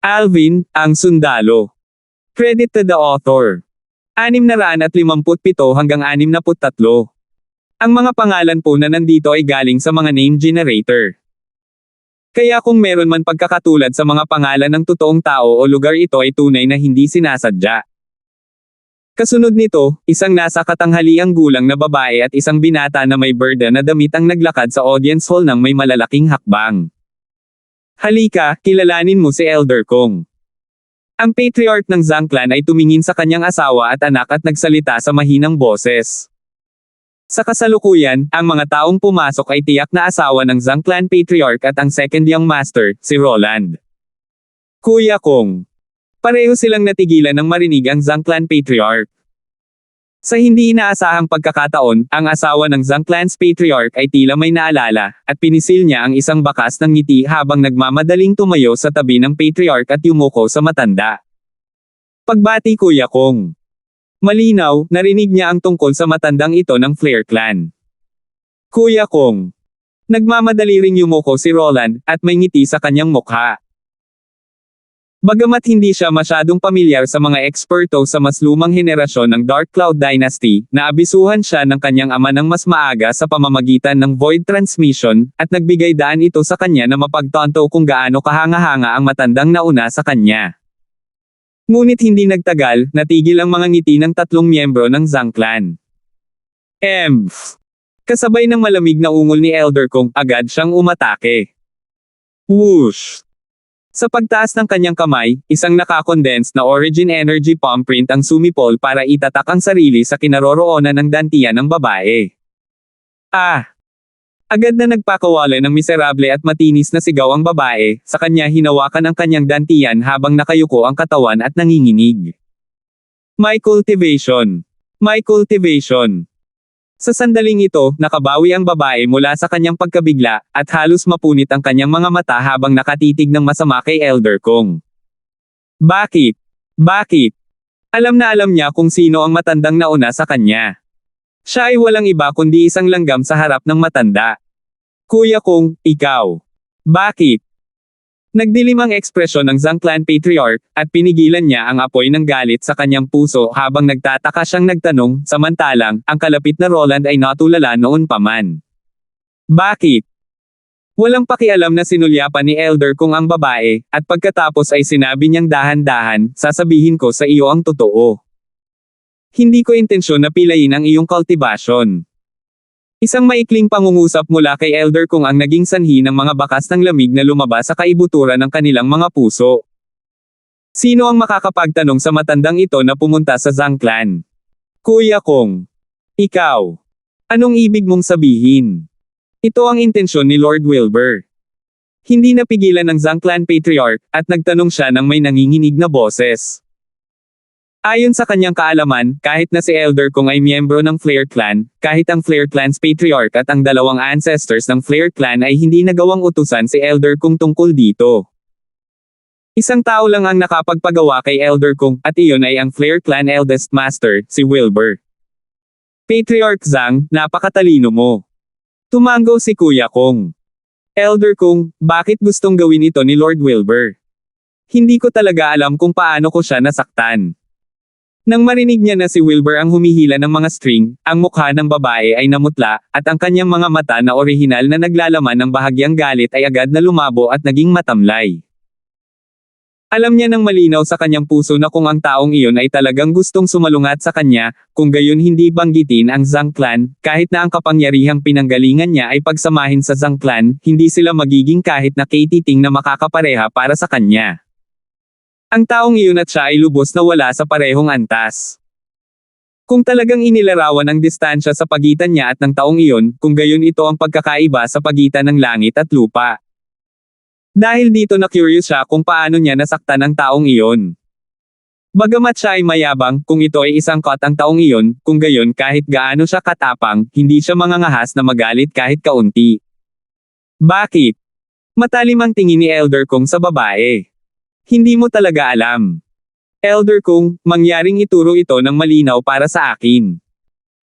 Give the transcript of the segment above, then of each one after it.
Alvin, ang sundalo. Credit to the author. 657 hanggang 63. Ang mga pangalan po na nandito ay galing sa mga name generator. Kaya kung meron man pagkakatulad sa mga pangalan ng totoong tao o lugar, ito ay tunay na hindi sinasadya. Kasunod nito, isang nasa katanghaliang gulang na babae at isang binata na may berda na damit ang naglakad sa audience hall ng may malalaking hakbang. Halika, kilalanin mo si Elder Kong. Ang patriarch ng Zhang clan ay tumingin sa kanyang asawa at anak at nagsalita sa mahinang boses. Sa kasalukuyan, ang mga taong pumasok ay tiyak na asawa ng Zhang clan patriarch at ang second young master, si Roland. Kuya Kong. Pareho silang natigilan nang marinig ang Zhang clan patriarch. Sa hindi inaasahang pagkakataon, ang asawa ng Zhang clan's patriarch ay tila may naalala, at pinisil niya ang isang bakas ng ngiti habang nagmamadaling tumayo sa tabi ng patriarch at yumuko sa matanda. Pagbati Kuya Kong. Malinaw, narinig niya ang tungkol sa matandang ito ng Flare clan. Kuya Kong. Nagmamadali ring yumuko si Roland, at may ngiti sa kanyang mukha. Bagamat hindi siya masyadong pamilyar sa mga eksperto sa mas lumang henerasyon ng Dark Cloud Dynasty, naabisuhan siya ng kanyang ama ng mas maaga sa pamamagitan ng Void Transmission, at nagbigay daan ito sa kanya na mapagtanto kung gaano kahanga-hanga ang matandang nauna sa kanya. Ngunit hindi nagtagal, natigil ang mga ngiti ng tatlong miyembro ng Zhang clan. Kasabay ng malamig na ungol ni Elder Kong, agad siyang umatake. Whoosh! Sa pagtaas ng kanyang kamay, isang nakakondense na origin energy palm print ang sumipol para itatak ang sarili sa kinaroroonan ng dantian ng babae. Agad na nagpakawala ng miserable at matinis na sigaw ang babae, sa kanya hinawakan ang kanyang dantian habang nakayuko ang katawan at nanginginig. My cultivation. My cultivation. Sa sandaling ito, nakabawi ang babae mula sa kanyang pagkabigla, at halos mapunit ang kanyang mga mata habang nakatitig ng masama kay Elder Kong. Bakit? Bakit? Alam na alam niya kung sino ang matandang nauna sa kanya. Siya ay walang iba kundi isang langgam sa harap ng matanda. Kuya Kong, ikaw. Bakit? Nagdilim ang ekspresyon ng Zhang clan patriarch, at pinigilan niya ang apoy ng galit sa kanyang puso habang nagtataka siyang nagtanong, samantalang, ang kalapit na Roland ay natulala noon pa man. Bakit? Walang pakialam na sinulyapan ni Elder Kong ang babae, at pagkatapos ay sinabi niyang dahan-dahan, sasabihin ko sa iyo ang totoo. Hindi ko intensyon na pilayin ang iyong kultibasyon. Isang maikling pangungusap mula kay Elder Kong ang naging sanhi ng mga bakas ng lamig na lumabas sa kaibuturan ng kanilang mga puso. Sino ang makakapagtanong sa matandang ito na pumunta sa Zhang clan? Kuya Kong. Ikaw. Anong ibig mong sabihin? Ito ang intensyon ni Lord Wilbur. Hindi napigilan ng Zhang clan patriarch, at nagtanong siya ng may nanginginig na boses. Ayon sa kanyang kaalaman, kahit na si Elder Kong ay miyembro ng Flare clan, kahit ang Flare clan's patriarch at ang dalawang ancestors ng Flare clan ay hindi nagawang utusan si Elder Kong tungkol dito. Isang tao lang ang nakapagpagawa kay Elder Kong, at iyon ay ang Flare clan eldest master, si Wilbur. Patriarch Zhang, napakatalino mo. Tumango si Kuya Kong. Elder Kong, bakit gustong gawin ito ni Lord Wilbur? Hindi ko talaga alam kung paano ko siya nasaktan. Nang marinig niya na si Wilbur ang humihila ng mga string, ang mukha ng babae ay namutla, at ang kanyang mga mata na orihinal na naglalaman ng bahagyang galit ay agad na lumabo at naging matamlay. Alam niya ng malinaw sa kanyang puso na kung ang taong iyon ay talagang gustong sumalungat sa kanya, kung gayon hindi banggitin ang Zhang clan, kahit na ang kapangyarihang pinanggalingan niya ay pagsamahin sa Zhang clan, hindi sila magiging kahit na katiting na makakapareha para sa kanya. Ang taong iyon at siya ay lubos na wala sa parehong antas. Kung talagang inilarawan ang distansya sa pagitan niya at ng taong iyon, kung gayon ito ang pagkakaiba sa pagitan ng langit at lupa. Dahil dito na curious siya kung paano niya nasaktan ang taong iyon. Bagamat siya ay mayabang, kung ito ay isang kot ang taong iyon, kung gayon kahit gaano siya katapang, hindi siya mangangahas na magalit kahit kaunti. Bakit? Matalim ang tingin ni Elder Kong sa babae. Hindi mo talaga alam. Elder Kong, mangyaring ituro ito ng malinaw para sa akin.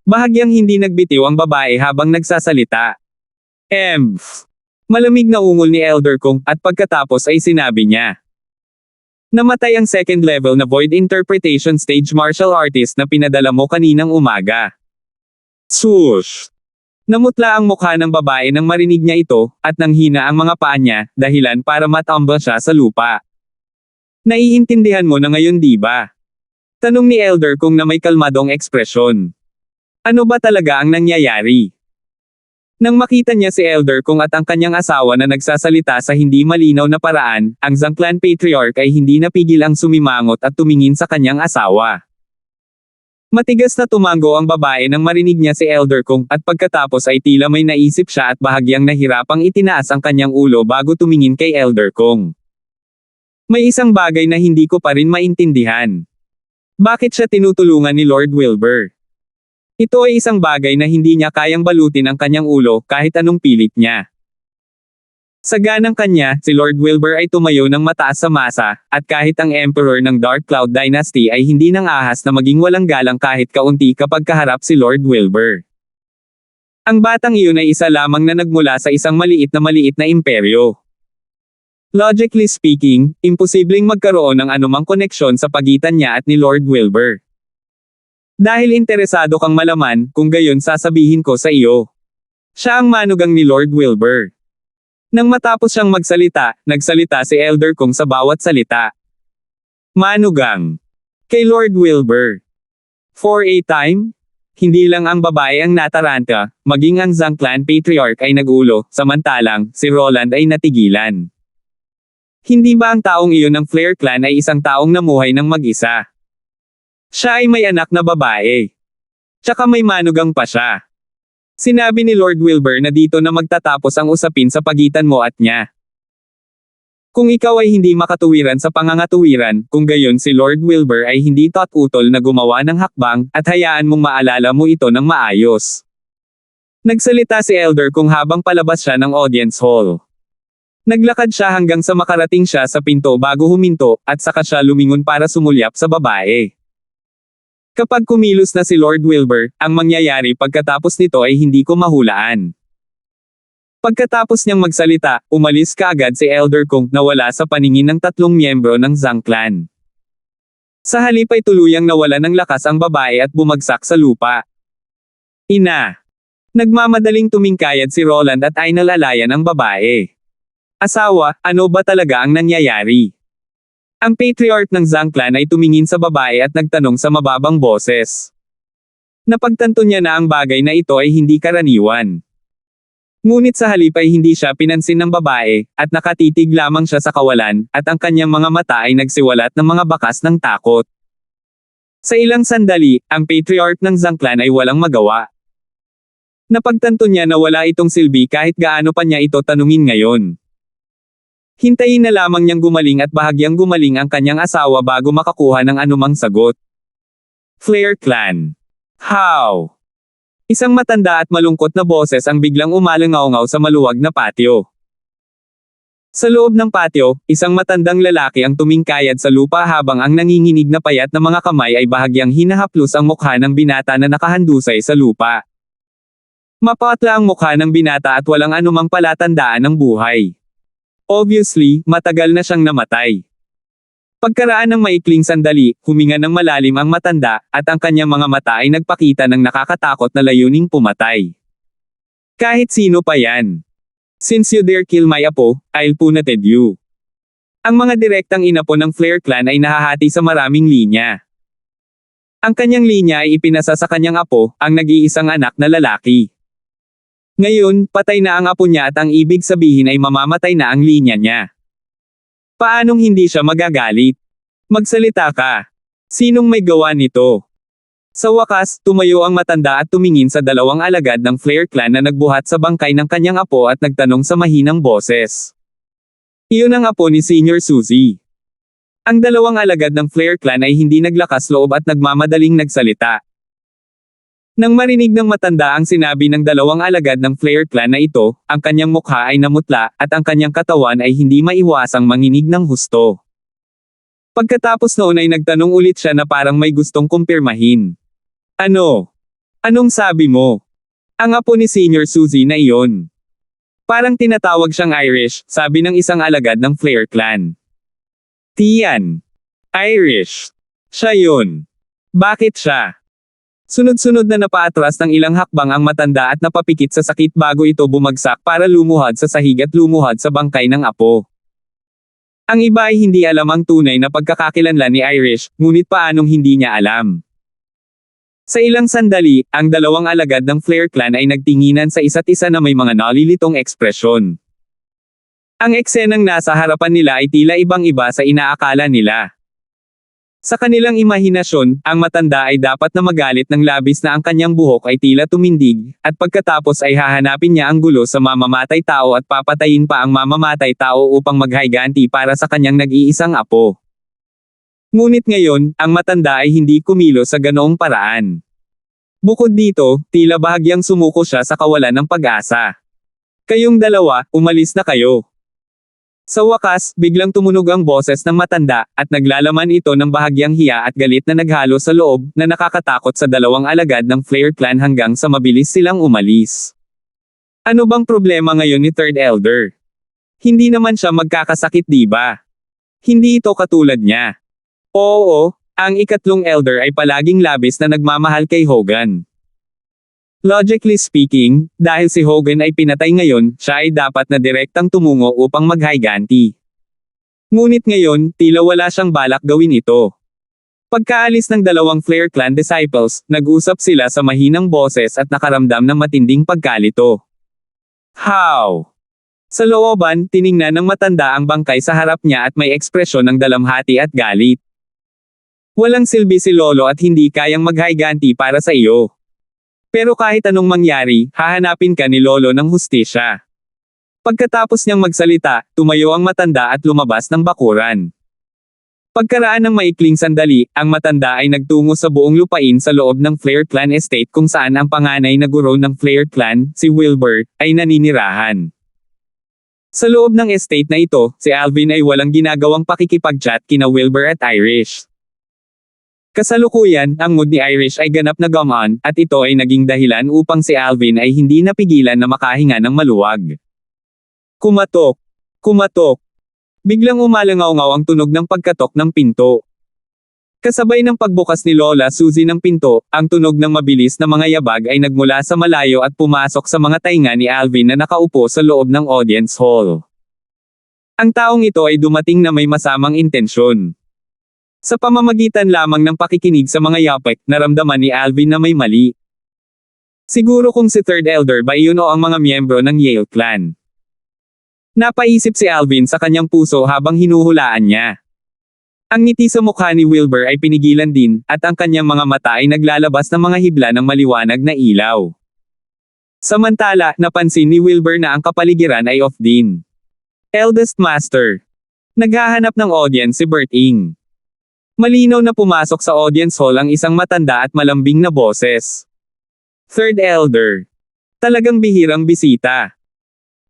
Bahagyang hindi nagbitiw ang babae habang nagsasalita. Malamig na ungol ni Elder Kong, at pagkatapos ay sinabi niya. Namatay ang second level na void interpretation stage martial artist na pinadala mo kaninang umaga. Swoosh! Namutla ang mukha ng babae nang marinig niya ito, at nanghina ang mga paa niya, dahilan para matumba siya sa lupa. Naiintindihan mo na ngayon, di ba? Tanong ni Elder Kung na may kalmadong ekspresyon. Ano ba talaga ang nangyayari? Nang makita niya si Elder Kung at ang kanyang asawa na nagsasalita sa hindi malinaw na paraan, ang Zangclan Patriarch ay hindi napigil ang sumimangot at tumingin sa kanyang asawa. Matigas na tumango ang babae nang marinig niya si Elder Kung, at pagkatapos ay tila may naisip siya at bahagyang nahirapang itinaas ang kanyang ulo bago tumingin kay Elder Kung. May isang bagay na hindi ko pa rin maintindihan. Bakit siya tinutulungan ni Lord Wilbur? Ito ay isang bagay na hindi niya kayang balutin ang kanyang ulo kahit anong pilit niya. Sa ganang kanya, si Lord Wilbur ay tumayo ng mataas sa masa, at kahit ang Emperor ng Dark Cloud Dynasty ay hindi nang ahas na maging walang galang kahit kaunti kapag kaharap si Lord Wilbur. Ang batang iyon ay isa lamang na nagmula sa isang maliit na imperyo. Logically speaking, imposibleng magkaroon ng anumang koneksyon sa pagitan niya at ni Lord Wilbur. Dahil interesado kang malaman, kung gayon sasabihin ko sa iyo. Siya ang manugang ni Lord Wilbur. Nang matapos siyang magsalita, nagsalita si Elder Kung sa bawat salita. Manugang. Kay Lord Wilbur. For a time? Hindi lang ang babae ang nataranta, maging ang Zangclan Patriarch ay nagulo, samantalang, si Roland ay natigilan. Hindi ba ang taong iyon ng Flare Clan ay isang taong namuhay ng mag-isa? Siya ay may anak na babae. Tsaka may manugang pa siya. Sinabi ni Lord Wilbur na dito na magtatapos ang usapin sa pagitan mo at niya. Kung ikaw ay hindi makatuwiran sa pangangatuwiran, kung gayon si Lord Wilbur ay hindi utol na gumawa ng hakbang, at hayaan mong maalala mo ito ng maayos. Nagsalita si Elder Kung habang palabas siya ng audience hall. Naglakad siya hanggang sa makarating siya sa pinto bago huminto, at saka siya lumingon para sumulyap sa babae. Kapag kumilos na si Lord Wilbur, ang mangyayari pagkatapos nito ay hindi ko mahulaan. Pagkatapos niyang magsalita, umalis kaagad si Elder Kung na wala sa paningin ng tatlong miyembro ng Zangclan. Sa halip ay tuluyang nawala ng lakas ang babae at bumagsak sa lupa. Ina! Nagmamadaling tumingkayad si Roland at ay nalalayan ang babae. Asawa, ano ba talaga ang nangyayari? Ang Patriarch ng Zangclan ay tumingin sa babae at nagtanong sa mababang boses. Napagtanto niya na ang bagay na ito ay hindi karaniwan. Ngunit sa halip ay hindi siya pinansin ng babae, at nakatitig lamang siya sa kawalan, at ang kanyang mga mata ay nagsiwalat ng mga bakas ng takot. Sa ilang sandali, ang Patriarch ng Zangclan ay walang magawa. Napagtanto niya na wala itong silbi kahit gaano pa niya ito tanungin ngayon. Hintayin na lamang niyang gumaling at bahagyang gumaling ang kanyang asawa bago makakuha ng anumang sagot. Flare Clan. How? Isang matanda at malungkot na boses ang biglang umalangaw-ngaw sa maluwag na patio. Sa loob ng patio, isang matandang lalaki ang tumingkayad sa lupa habang ang nanginginig na payat na mga kamay ay bahagyang hinahaplos ang mukha ng binata na nakahandusay sa lupa. Mapatla ang mukha ng binata at walang anumang palatandaan ng buhay. Obviously, matagal na siyang namatay. Pagkaraan ng maikling sandali, huminga ng malalim ang matanda, at ang kanyang mga mata ay nagpakita ng nakakatakot na layuning pumatay. Kahit sino pa yan. Since you dare kill my apo, I'll punited you. Ang mga direktang inapo ng Flare Clan ay nahahati sa maraming linya. Ang kanyang linya ay ipinasa sa kanyang apo, ang nag-iisang anak na lalaki. Ngayon, patay na ang apo niya at ang ibig sabihin ay mamamatay na ang linya niya. Paanong hindi siya magagalit? Magsalita ka. Sinong may gawa nito? Sa wakas, tumayo ang matanda at tumingin sa dalawang alagad ng Flare Clan na nagbuhat sa bangkay ng kanyang apo at nagtanong sa mahinang boses. Iyon ang apo ni Senior Suzy. Ang dalawang alagad ng Flare Clan ay hindi naglakas loob at nagmamadaling nagsalita. Nang marinig ng matanda ang sinabi ng dalawang alagad ng Flare Clan na ito, ang kanyang mukha ay namutla, at ang kanyang katawan ay hindi maiwasang manginig ng husto. Pagkatapos noon ay nagtanong ulit siya na parang may gustong kumpirmahin. Ano? Anong sabi mo? Ang apo ni Senior Suzy na iyon. Parang tinatawag siyang Irish, sabi ng isang alagad ng Flare Clan. Tian. Irish. Siya yun. Bakit siya? Sunod-sunod na napaatras ng ilang hakbang ang matanda at napapikit sa sakit bago ito bumagsak para lumuhad sa sahig at lumuhad sa bangkay ng apo. Ang iba ay hindi alam ang tunay na pagkakakilanlan ni Irish, ngunit paanong hindi niya alam. Sa ilang sandali, ang dalawang alagad ng Flair clan ay nagtinginan sa isa't isa na may mga nalilitong ekspresyon. Ang eksenang nasa harapan nila ay tila ibang-iba sa inaakala nila. Sa kanilang imahinasyon, ang matanda ay dapat na magalit ng labis na ang kanyang buhok ay tila tumindig, at pagkatapos ay hahanapin niya ang gulo sa mamamatay tao at papatayin pa ang mamamatay tao upang maghayganti para sa kanyang nag-iisang apo. Ngunit ngayon, ang matanda ay hindi kumilos sa ganoong paraan. Bukod dito, tila bahagyang sumuko siya sa kawalan ng pag-asa. Kayong dalawa, umalis na kayo. Sa wakas, biglang tumunog ang boses ng matanda, at naglalaman ito ng bahagyang hiya at galit na naghalo sa loob, na nakakatakot sa dalawang alagad ng Flair clan hanggang sa mabilis silang umalis. Ano bang problema ngayon ni Third Elder? Hindi naman siya magkakasakit, diba? Hindi ito katulad niya. Oo, ang ikatlong Elder ay palaging labis na nagmamahal kay Hogan. Logically speaking, dahil si Hogan ay pinatay ngayon, siya ay dapat na direktang tumungo upang maghayganti. Ngunit ngayon, tila wala siyang balak gawin ito. Pagkaalis ng dalawang Flair clan disciples, nag-usap sila sa mahinang boses at nakaramdam ng matinding pagkalito. How? Sa looban, tiningnan ng matanda ang bangkay sa harap niya at may ekspresyon ng dalamhati at galit. Walang silbi si Lolo at hindi kayang maghayganti para sa iyo. Pero kahit anong mangyari, hahanapin ka ni Lolo ng hustisya. Pagkatapos niyang magsalita, tumayo ang matanda at lumabas ng bakuran. Pagkaraan ng maikling sandali, ang matanda ay nagtungo sa buong lupain sa loob ng Flair clan estate kung saan ang panganay na guro ng Flair clan, si Wilbur, ay naninirahan. Sa loob ng estate na ito, si Alvin ay walang ginagawang pakikipag-chat kina Wilbur at Irish. Kasalukuyan, ang mood ni Irish ay ganap na gumaan, at ito ay naging dahilan upang si Alvin ay hindi napigilan na makahinga ng maluwag. Kumatok! Kumatok! Biglang umalangaw-ngaw ang tunog ng pagkatok ng pinto. Kasabay ng pagbukas ni Lola Suzy ng pinto, ang tunog ng mabilis na mga yabag ay nagmula sa malayo at pumasok sa mga tainga ni Alvin na nakaupo sa loob ng audience hall. Ang taong ito ay dumating na may masamang intensyon. Sa pamamagitan lamang ng pakikinig sa mga yapek, naramdaman ni Alvin na may mali. Siguro kung si Third Elder ba iyon o ang mga miyembro ng Yale clan. Napaisip si Alvin sa kanyang puso habang hinuhulaan niya. Ang ngiti sa mukha ni Wilbur ay pinigilan din, at ang kanyang mga mata ay naglalabas ng mga hibla ng maliwanag na ilaw. Samantala, napansin ni Wilbur na ang kapaligiran ay off din. Eldest Master. Naghahanap ng audience si Bert Ing. Malinaw na pumasok sa audience hall ang isang matanda at malambing na boses. Third Elder. Talagang bihirang bisita.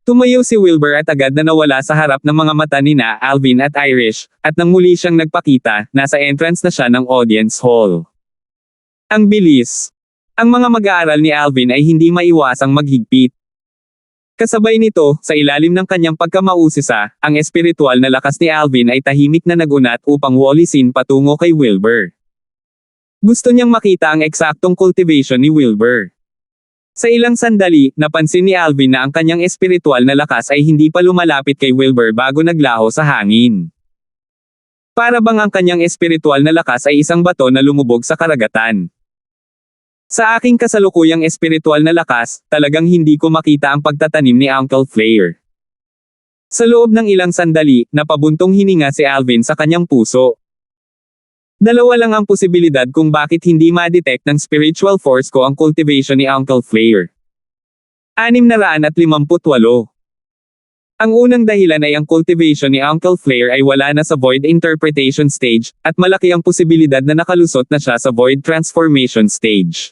Tumayo si Wilbur at agad na nawala sa harap ng mga mata nina Alvin at Irish, at nang muli siyang nagpakita, nasa entrance na siya ng audience hall. Ang bilis. Ang mga mag-aaral ni Alvin ay hindi maiwasang maghigpit. Kasabay nito, sa ilalim ng kanyang pagkamausisa, ang espiritual na lakas ni Alvin ay tahimik na nagunat upang walisin patungo kay Wilbur. Gusto niyang makita ang eksaktong cultivation ni Wilbur. Sa ilang sandali, napansin ni Alvin na ang kanyang espiritual na lakas ay hindi pa lumalapit kay Wilbur bago naglaho sa hangin. Para bang ang kanyang espiritual na lakas ay isang bato na lumubog sa karagatan. Sa aking kasalukuyang espiritual na lakas, talagang hindi ko makita ang pagtatanim ni Uncle Flair. Sa loob ng ilang sandali, napabuntong hininga si Alvin sa kanyang puso. Dalawa lang ang posibilidad kung bakit hindi ma-detect ng spiritual force ko ang cultivation ni Uncle Flair. 658. Ang unang dahilan ay ang cultivation ni Uncle Flair ay wala na sa void interpretation stage, at malaki ang posibilidad na nakalusot na siya sa void transformation stage.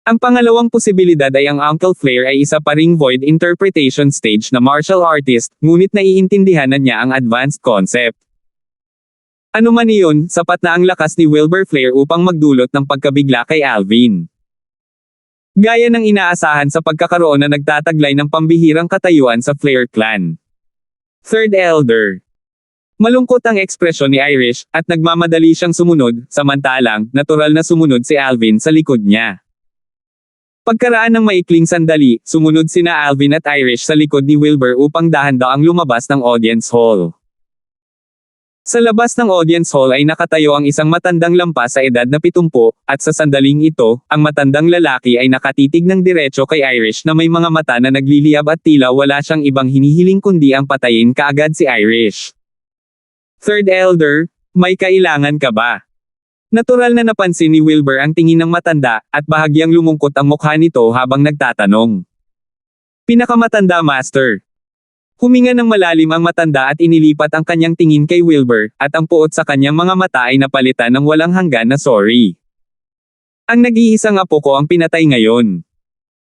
Ang pangalawang posibilidad ay ang Uncle Flair ay isa pa ring void interpretation stage na martial artist, ngunit naiintindihan na niya ang advanced concept. Ano man iyon, sapat na ang lakas ni Wilbur Flair upang magdulot ng pagkabigla kay Alvin. Gaya ng inaasahan sa pagkakaroon na nagtataglay ng pambihirang katayuan sa Flair clan. Third Elder. Malungkot ang ekspresyon ni Irish, at nagmamadali siyang sumunod, samantalang, natural na sumunod si Alvin sa likod niya. Pagkaraan ng maikling sandali, sumunod sina Alvin at Irish sa likod ni Wilbur upang dahan-daang lumabas ng audience hall. Sa labas ng audience hall ay nakatayo ang isang matandang lampas sa edad na 70, at sa sandaling ito, ang matandang lalaki ay nakatitig ng diretso kay Irish na may mga mata na nagliliyab at tila wala siyang ibang hinihiling kundi ang patayin kaagad si Irish. Third Elder, may kailangan ka ba? Natural na napansin ni Wilbur ang tingin ng matanda, at bahagyang lumungkot ang mukha nito habang nagtatanong. Pinakamatanda, Master. Huminga ng malalim ang matanda at inilipat ang kanyang tingin kay Wilbur, at ang puot sa kanyang mga mata ay napalitan ng walang hanggan na sorry. Ang nag-iisang apo ko ang pinatay ngayon.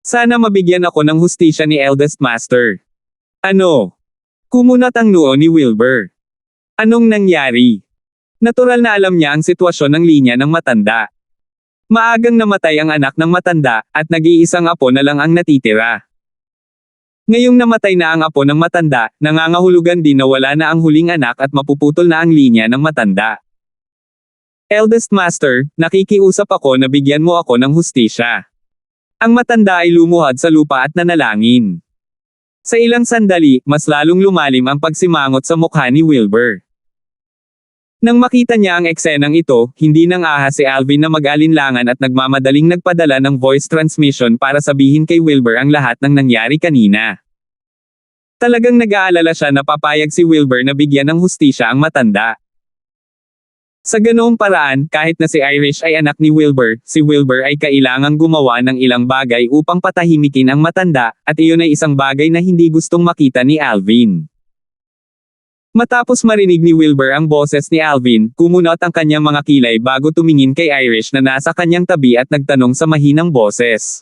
Sana mabigyan ako ng hustisya ni Eldest Master. Ano? Kumunat ang noo ni Wilbur. Anong nangyari? Natural na alam niya ang sitwasyon ng linya ng matanda. Maagang namatay ang anak ng matanda, at nag-iisang apo na lang ang natitira. Ngayong namatay na ang apo ng matanda, nangangahulugan din na wala na ang huling anak at mapuputol na ang linya ng matanda. Eldest Master, nakikiusap ako na bigyan mo ako ng hustisya. Ang matanda ay lumuhad sa lupa at nanalangin. Sa ilang sandali, mas lalong lumalim ang pagsimangot sa mukha ni Wilbur. Nang makita niya ang eksenang ito, hindi nang ahas si Alvin na mag-alinlangan at nagmamadaling nagpadala ng voice transmission para sabihin kay Wilbur ang lahat ng nangyari kanina. Talagang nag-aalala siya na papayag si Wilbur na bigyan ng hustisya ang matanda. Sa ganoong paraan, kahit na si Irish ay anak ni Wilbur, si Wilbur ay kailangang gumawa ng ilang bagay upang patahimikin ang matanda, at iyon ay isang bagay na hindi gustong makita ni Alvin. Matapos marinig ni Wilbur ang boses ni Alvin, kumunot ang kanyang mga kilay bago tumingin kay Irish na nasa kanyang tabi at nagtanong sa mahinang boses.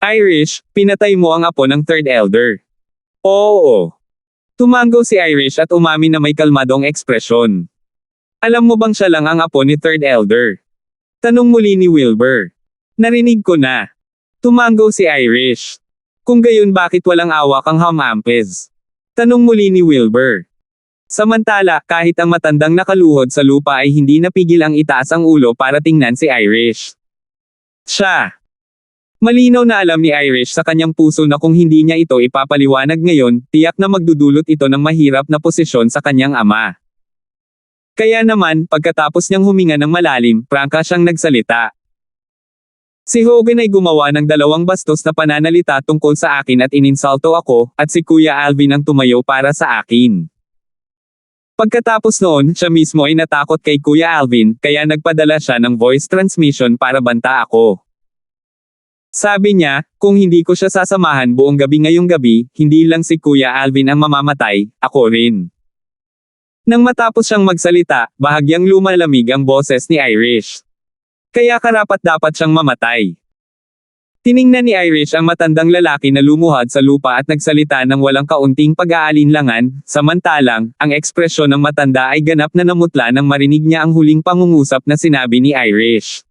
Irish, pinatay mo ang apo ng Third Elder. Oo. Tumango si Irish at umamin na may kalmadong ekspresyon. Alam mo bang siya lang ang apo ni Third Elder? Tanong muli ni Wilbur. Narinig ko na. Tumango si Irish. Kung gayon bakit walang awa kang hamampes? Tanong muli ni Wilbur. Samantala, kahit ang matandang nakaluhod sa lupa ay hindi napigil ang itaas ang ulo para tingnan si Irish. Siya. Malinaw na alam ni Irish sa kanyang puso na kung hindi niya ito ipapaliwanag ngayon, tiyak na magdudulot ito ng mahirap na posisyon sa kanyang ama. Kaya naman, pagkatapos niyang huminga ng malalim, prangka siyang nagsalita. Si Hogan ay gumawa ng 2 bastos na pananalita tungkol sa akin at ininsulto ako, at si Kuya Alvin ang tumayo para sa akin. Pagkatapos noon, siya mismo ay natakot kay Kuya Alvin, kaya nagpadala siya ng voice transmission para banta ako. Sabi niya, kung hindi ko siya sasamahan buong gabi ngayong gabi, hindi lang si Kuya Alvin ang mamamatay, ako rin. Nang matapos siyang magsalita, bahagyang lumalamig ang boses ni Irish. Kaya karapat-dapat siyang mamatay. Tiningnan ni Irish ang matandang lalaki na lumuhad sa lupa at nagsalita ng walang kaunting pag-aalinlangan, samantalang, ang ekspresyon ng matanda ay ganap na namutla nang marinig niya ang huling pangungusap na sinabi ni Irish.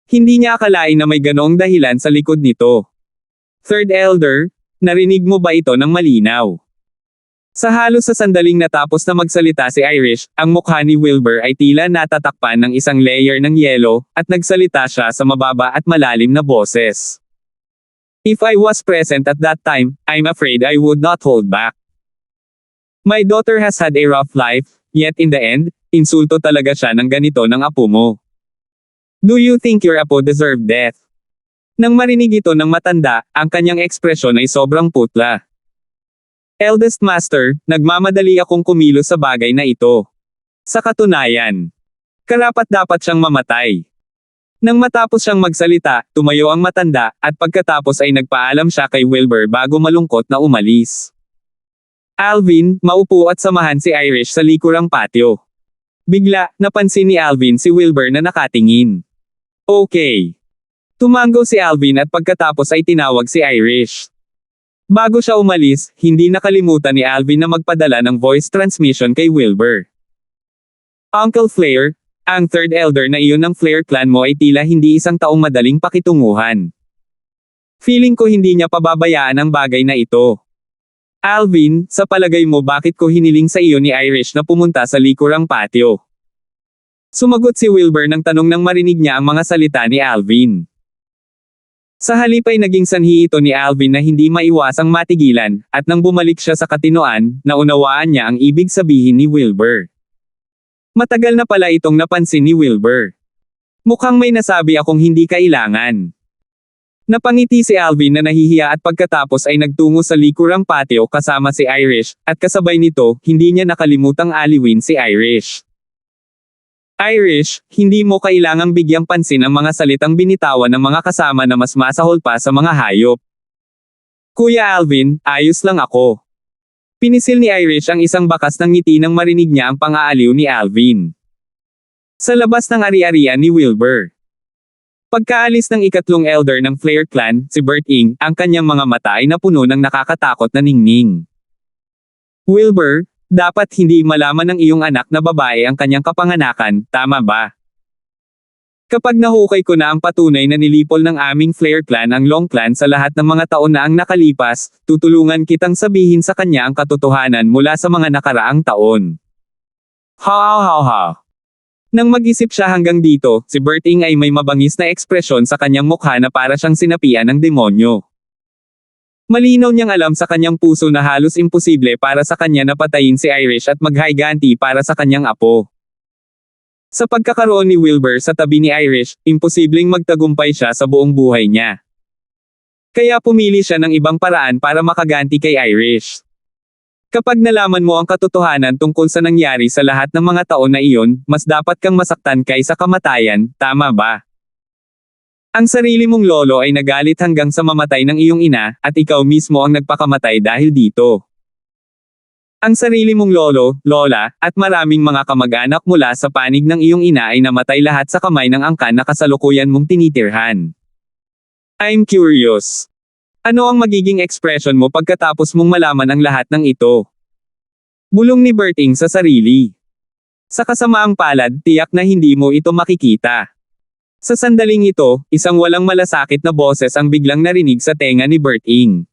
Hindi niya akalain na may ganoong dahilan sa likod nito. Third Elder, narinig mo ba ito ng malinaw? Sa halos sa sandaling natapos na magsalita si Irish, ang mukha ni Wilbur ay tila natatakpan ng isang layer ng yelo, at nagsalita siya sa mababa at malalim na boses. If I was present at that time, I'm afraid I would not hold back. My daughter has had a rough life, yet in the end, insulto talaga siya ng ganito ng apo mo. Do you think your apo deserved death? Nang marinig ito ng matanda, ang kanyang ekspresyon ay sobrang putla. Eldest Master, nagmamadali akong kumilos sa bagay na ito. Sa katunayan, karapat-dapat siyang mamatay. Nang matapos siyang magsalita, tumayo ang matanda, at pagkatapos ay nagpaalam siya kay Wilbur bago malungkot na umalis. Alvin, maupo at samahan si Irish sa likurang patio. Bigla, napansin ni Alvin si Wilbur na nakatingin. Okay. Tumango si Alvin at pagkatapos ay tinawag si Irish. Bago siya umalis, hindi nakalimutan ni Alvin na magpadala ng voice transmission kay Wilbur. Uncle Flair, ang Third Elder na iyon ng Flair clan mo ay tila hindi isang taong madaling pakitunguhan. Feeling ko hindi niya pababayaan ang bagay na ito. Alvin, sa palagay mo bakit ko hiniling sa iyo ni Irish na pumunta sa likurang patio? Sumagot si Wilbur ng tanong nang marinig niya ang mga salita ni Alvin. Sa halip ay naging sanhi ito ni Alvin na hindi maiwasang matigilan, at nang bumalik siya sa katinoan, naunawaan niya ang ibig sabihin ni Wilbur. Matagal na pala itong napansin ni Wilbur. Mukhang may nasabi akong hindi kailangan. Napangiti si Alvin na nahihiya at pagkatapos ay nagtungo sa likurang patio kasama si Irish, at kasabay nito, hindi niya nakalimutang aliwin si Irish. Irish, hindi mo kailangang bigyang pansin ang mga salitang binitawan ng mga kasama na mas masahol pa sa mga hayop. Kuya Alvin, ayos lang ako. Pinisil ni Irish ang isang bakas ng ngiti nang marinig niya ang pang-aaliw ni Alvin. Sa labas ng ari-arian ni Wilbur. Pagkaalis ng ikatlong elder ng Flair clan, si Bert Ing, ang kanyang mga mata ay napuno ng nakakatakot na ningning. Wilbur, dapat hindi malaman ng iyong anak na babae ang kanyang kapanganakan, tama ba? Kapag nahukay ko na ang patunay na nilipol ng aming Flair clan ang Long clan sa lahat ng mga taon na ang nakalipas, tutulungan kitang sabihin sa kanya ang katotohanan mula sa mga nakaraang taon. Ha. Nang mag-isip siya hanggang dito, si Bert Ing ay may mabangis na ekspresyon sa kanyang mukha na para siyang sinapian ng demonyo. Malinaw niyang alam sa kanyang puso na halos imposible para sa kanya na patayin si Irish at maghayganti para sa kanyang apo. Sa pagkakaroon ni Wilbur sa tabi ni Irish, imposibleng magtagumpay siya sa buong buhay niya. Kaya pumili siya ng ibang paraan para makaganti kay Irish. Kapag nalaman mo ang katotohanan tungkol sa nangyari sa lahat ng mga taon na iyon, mas dapat kang masaktan kaysa kamatayan, tama ba? Ang sarili mong lolo ay nagalit hanggang sa mamatay ng iyong ina, at ikaw mismo ang nagpakamatay dahil dito. Ang sarili mong lolo, lola, at maraming mga kamag-anak mula sa panig ng iyong ina ay namatay lahat sa kamay ng angkan na kasalukuyan mong tinitirhan. I'm curious. Ano ang magiging ekspresyon mo pagkatapos mong malaman ang lahat ng ito? Bulong ni Bert Ing sa sarili. Sa kasamaang palad, tiyak na hindi mo ito makikita. Sa sandaling ito, isang walang malasakit na boses ang biglang narinig sa tenga ni Bert Ing.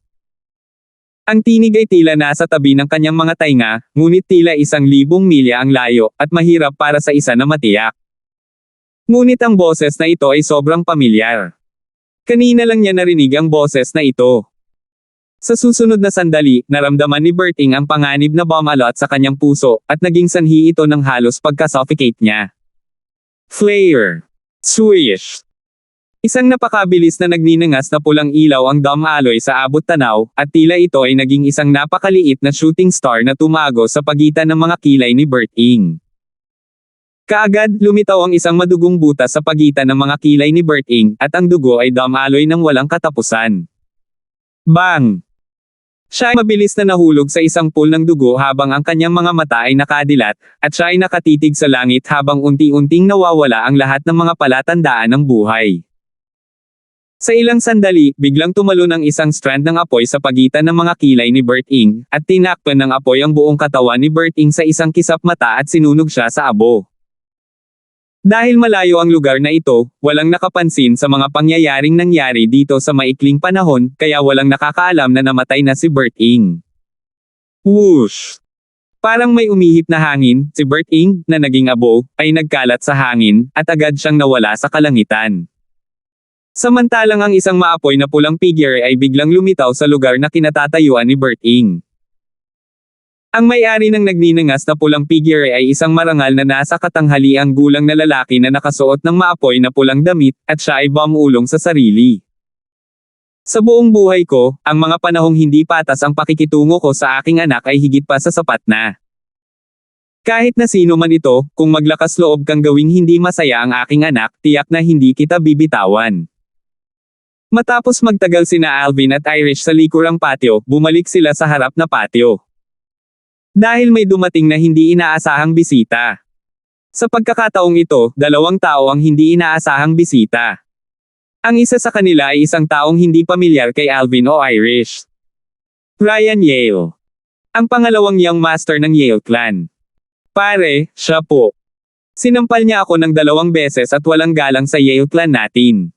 Ang tinig ay tila nasa tabi ng kanyang mga tainga, ngunit tila 1,000 milya ang layo, at mahirap para sa isa na matiyak. Ngunit ang boses na ito ay sobrang pamilyar. Kanina lang niya narinig ang boses na ito. Sa susunod na sandali, naramdaman ni Bert Ing ang panganib na bumalot sa kanyang puso, at naging sanhi ito ng halos pagka-suffocate niya. Flare. Swish! Isang napakabilis na nagninangas na pulang ilaw ang dumaloy sa abot tanaw, at tila ito ay naging isang napakaliit na shooting star na tumago sa pagitan ng mga kilay ni Bert Ing. Kaagad, lumitaw ang isang madugong butas sa pagitan ng mga kilay ni Bert Ing, at ang dugo ay dumaloy ng walang katapusan. Bang! Siya ay mabilis na nahulog sa isang pool ng dugo habang ang kanyang mga mata ay nakadilat, at siya ay nakatitig sa langit habang unti-unting nawawala ang lahat ng mga palatandaan ng buhay. Sa ilang sandali, biglang tumalon ang isang strand ng apoy sa pagitan ng mga kilay ni Bert Ing, at tinakpan ng apoy ang buong katawan ni Bert Ing sa isang kisap mata at sinunog siya sa abo. Dahil malayo ang lugar na ito, walang nakapansin sa mga pangyayaring nangyari dito sa maikling panahon, kaya walang nakakaalam na namatay na si Bert Ing. Whoosh! Parang may umihip na hangin, si Bert Ing, na naging abo, ay nagkalat sa hangin, at agad siyang nawala sa kalangitan. Samantalang ang isang maapoy na pulang figure ay biglang lumitaw sa lugar na kinatatayuan ni Bert Ing. Ang may-ari ng nagninangas na pulang figure ay isang marangal na nasa katanghaliang gulang na lalaki na nakasuot ng maapoy na pulang damit, at siya ay bumulong sa sarili. Sa buong buhay ko, ang mga panahong hindi patas ang pakikitungo ko sa aking anak ay higit pa sa sapat na. Kahit na sino man ito, kung maglakas loob kang gawing hindi masaya ang aking anak, tiyak na hindi kita bibitawan. Matapos magtagal sina Alvin at Irish sa likurang patio, bumalik sila sa harap na patio. Dahil may dumating na hindi inaasahang bisita. Sa pagkakataong ito, 2 tao ang hindi inaasahang bisita. Ang isa sa kanila ay isang taong hindi pamilyar kay Alvin o Irish. Ryan Yale. Ang pangalawang young master ng Yale clan. Pare, siya po. Sinampal niya ako ng 2 beses at walang galang sa Yale clan natin.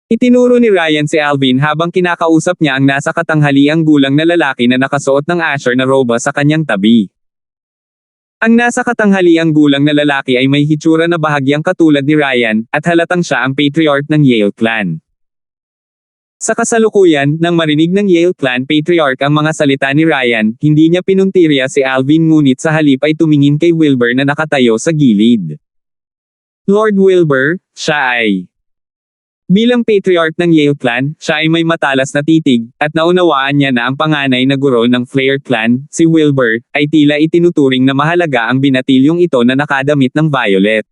Itinuro ni Ryan si Alvin habang kinakausap niya ang nasa katanghaliang gulang na lalaki na nakasuot ng Asher na roba sa kanyang tabi. Ang nasa katanghaliang gulang na lalaki ay may hitsura na bahagyang katulad ni Ryan, at halatang siya ang patriarch ng Yale clan. Sa kasalukuyan, nang marinig ng Yale clan patriarch ang mga salita ni Ryan, hindi niya pinuntirya si Alvin ngunit sa halip ay tumingin kay Wilbur na nakatayo sa gilid. Lord Wilbur, siya ay. Bilang patriarch ng Yale clan, siya ay may matalas na titig, at naunawaan niya na ang panganay na guro ng Flair clan, si Wilbur, ay tila itinuturing na mahalaga ang binatilyong ito na nakadamit ng violet.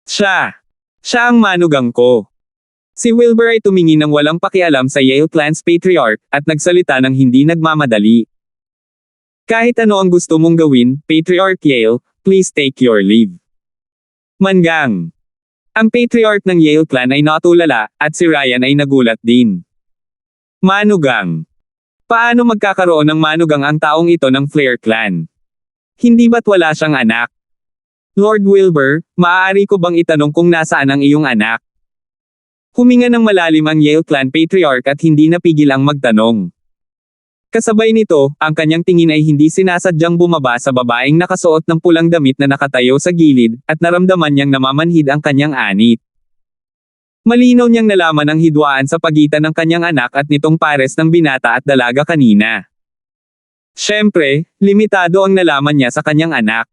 Siya ang manugang ko. Si Wilbur ay tumingin ng walang pakialam sa Yale clan's patriarch, at nagsalita ng hindi nagmamadali. Kahit ano ang gusto mong gawin, Patriarch Yale, please take your leave. Mangang. Ang patriarch ng Yale clan ay natulala, at si Ryan ay nagulat din. Manugang. Paano magkakaroon ng manugang ang taong ito ng Flair clan? Hindi ba't wala siyang anak? Lord Wilbur, maaari ko bang itanong kung nasaan ang iyong anak? Huminga ng malalim ang Yale clan patriarch at hindi napigil ang magtanong. Kasabay nito, ang kanyang tingin ay hindi sinasadyang bumaba sa babaeng nakasuot ng pulang damit na nakatayo sa gilid, at naramdaman niyang namamanhid ang kanyang anit. Malinaw niyang nalaman ang hidwaan sa pagitan ng kanyang anak at nitong pares ng binata at dalaga kanina. Siyempre, limitado ang nalaman niya sa kanyang anak.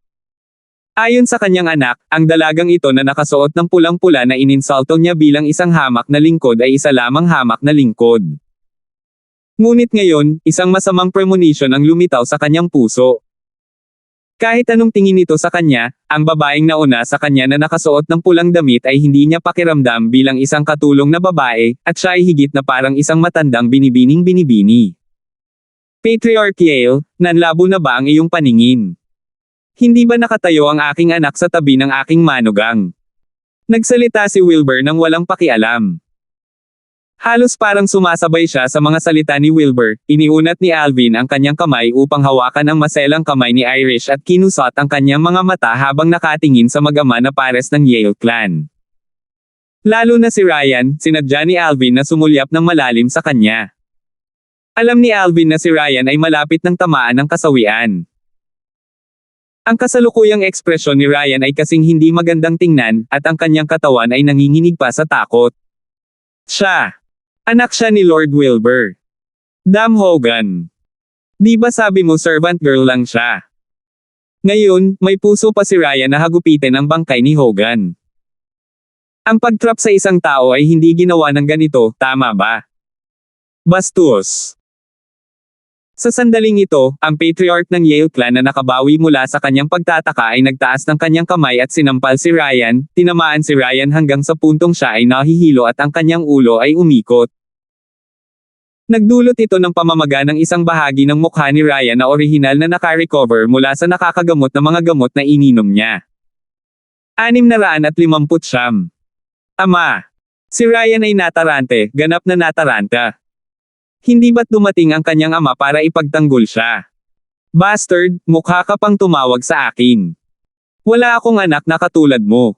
Ayon sa kanyang anak, ang dalagang ito na nakasuot ng pulang-pula na ininsulto niya bilang isang hamak na lingkod ay isa lamang hamak na lingkod. Ngunit ngayon, isang masamang premonition ang lumitaw sa kanyang puso. Kahit anong tingin nito sa kanya, ang babaeng nauna sa kanya na nakasuot ng pulang damit ay hindi niya pakiramdam bilang isang katulong na babae, at siya ay higit na parang isang matandang binibining-binibini. Patriarch Yale, nanlabo na ba ang iyong paningin? Hindi ba nakatayo ang aking anak sa tabi ng aking manugang? Nagsalita si Wilbur nang walang pakialam. Halos parang sumasabay siya sa mga salita ni Wilbur, iniunat ni Alvin ang kanyang kamay upang hawakan ang maselang kamay ni Irish at kinusot ang kanyang mga mata habang nakatingin sa mag-ama na pares ng Yale clan. Lalo na si Ryan, sinadya ni Alvin na sumulyap ng malalim sa kanya. Alam ni Alvin na si Ryan ay malapit ng tamaan ng kasawian. Ang kasalukuyang ekspresyon ni Ryan ay kasing hindi magandang tingnan, at ang kanyang katawan ay nanginginig pa sa takot. Anak siya ni Lord Wilbur. Dam Hogan. Di ba sabi mo servant girl lang siya? Ngayon, may puso pa si Ryan na hagupitin ang bangkay ni Hogan. Ang pagtrap sa isang tao ay hindi ginawa ng ganito, tama ba? Bastos. Sa sandaling ito, ang patriarch ng Yale clan na nakabawi mula sa kanyang pagtataka ay nagtaas ng kanyang kamay at sinampal si Ryan, tinamaan si Ryan hanggang sa puntong siya ay nahihilo at ang kanyang ulo ay umikot. Nagdulot ito ng pamamaga ng isang bahagi ng mukha ni Ryan na orihinal na nakarecover mula sa nakakagamot na mga gamot na ininom niya. 659. Ama. Si Ryan ay natarante, ganap na nataranta. Hindi ba't dumating ang kanyang ama para ipagtanggol siya? Bastard, mukha ka pang tumawag sa akin. Wala akong anak na katulad mo.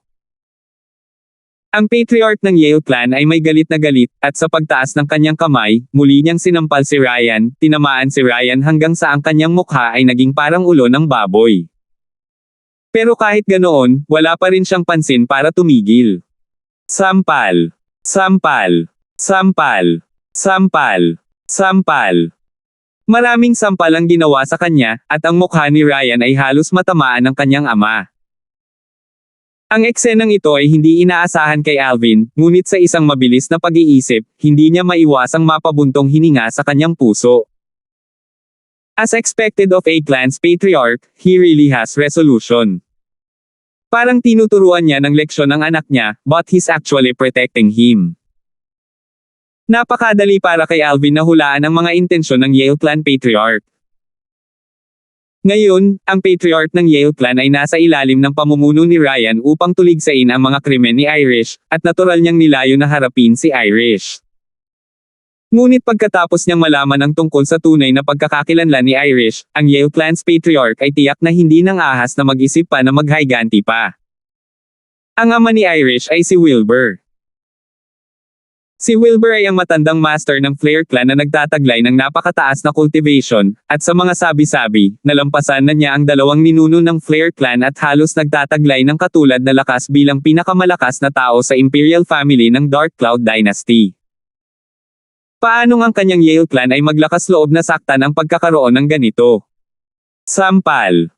Ang patriarch ng Yale clan ay may galit na galit, at sa pagtaas ng kanyang kamay, muli niyang sinampal si Ryan, tinamaan si Ryan hanggang sa ang kanyang mukha ay naging parang ulo ng baboy. Pero kahit ganoon, wala pa rin siyang pansin para tumigil. Sampal. Sampal. Sampal. Sampal. Sampal. Maraming sampal ang ginawa sa kanya, at ang mukha ni Ryan ay halos matamaan ng kanyang ama. Ang eksenang ito ay hindi inaasahan kay Alvin, ngunit sa isang mabilis na pag-iisip, hindi niya maiwasang mapabuntong hininga sa kanyang puso. As expected of a clan's patriarch, he really has resolution. Parang tinuturuan niya ng leksyon ang anak niya, but he's actually protecting him. Napakadali para kay Alvin na hulaan ang mga intensyon ng Yale clan patriarch. Ngayon, ang patriarch ng Yale clan ay nasa ilalim ng pamumuno ni Ryan upang tuligsain ang mga krimen ni Irish, at natural niyang nilayo na harapin si Irish. Ngunit pagkatapos niyang malaman ang tungkol sa tunay na pagkakakilanlan ni Irish, ang Yale clan's patriarch ay tiyak na hindi nang ahas na mag-isip pa na maghayganti pa. Ang ama ni Irish ay si Wilbur. Si Wilbur ay ang matandang master ng Flare Clan na nagtataglay ng napakataas na cultivation, at sa mga sabi-sabi, nalampasan na niya ang dalawang ninuno ng Flare Clan at halos nagtataglay ng katulad na lakas bilang pinakamalakas na tao sa Imperial Family ng Dark Cloud Dynasty. Paano ang kanyang Yale Clan ay maglakas loob na saktan ang pagkakaroon ng ganito? Sampal.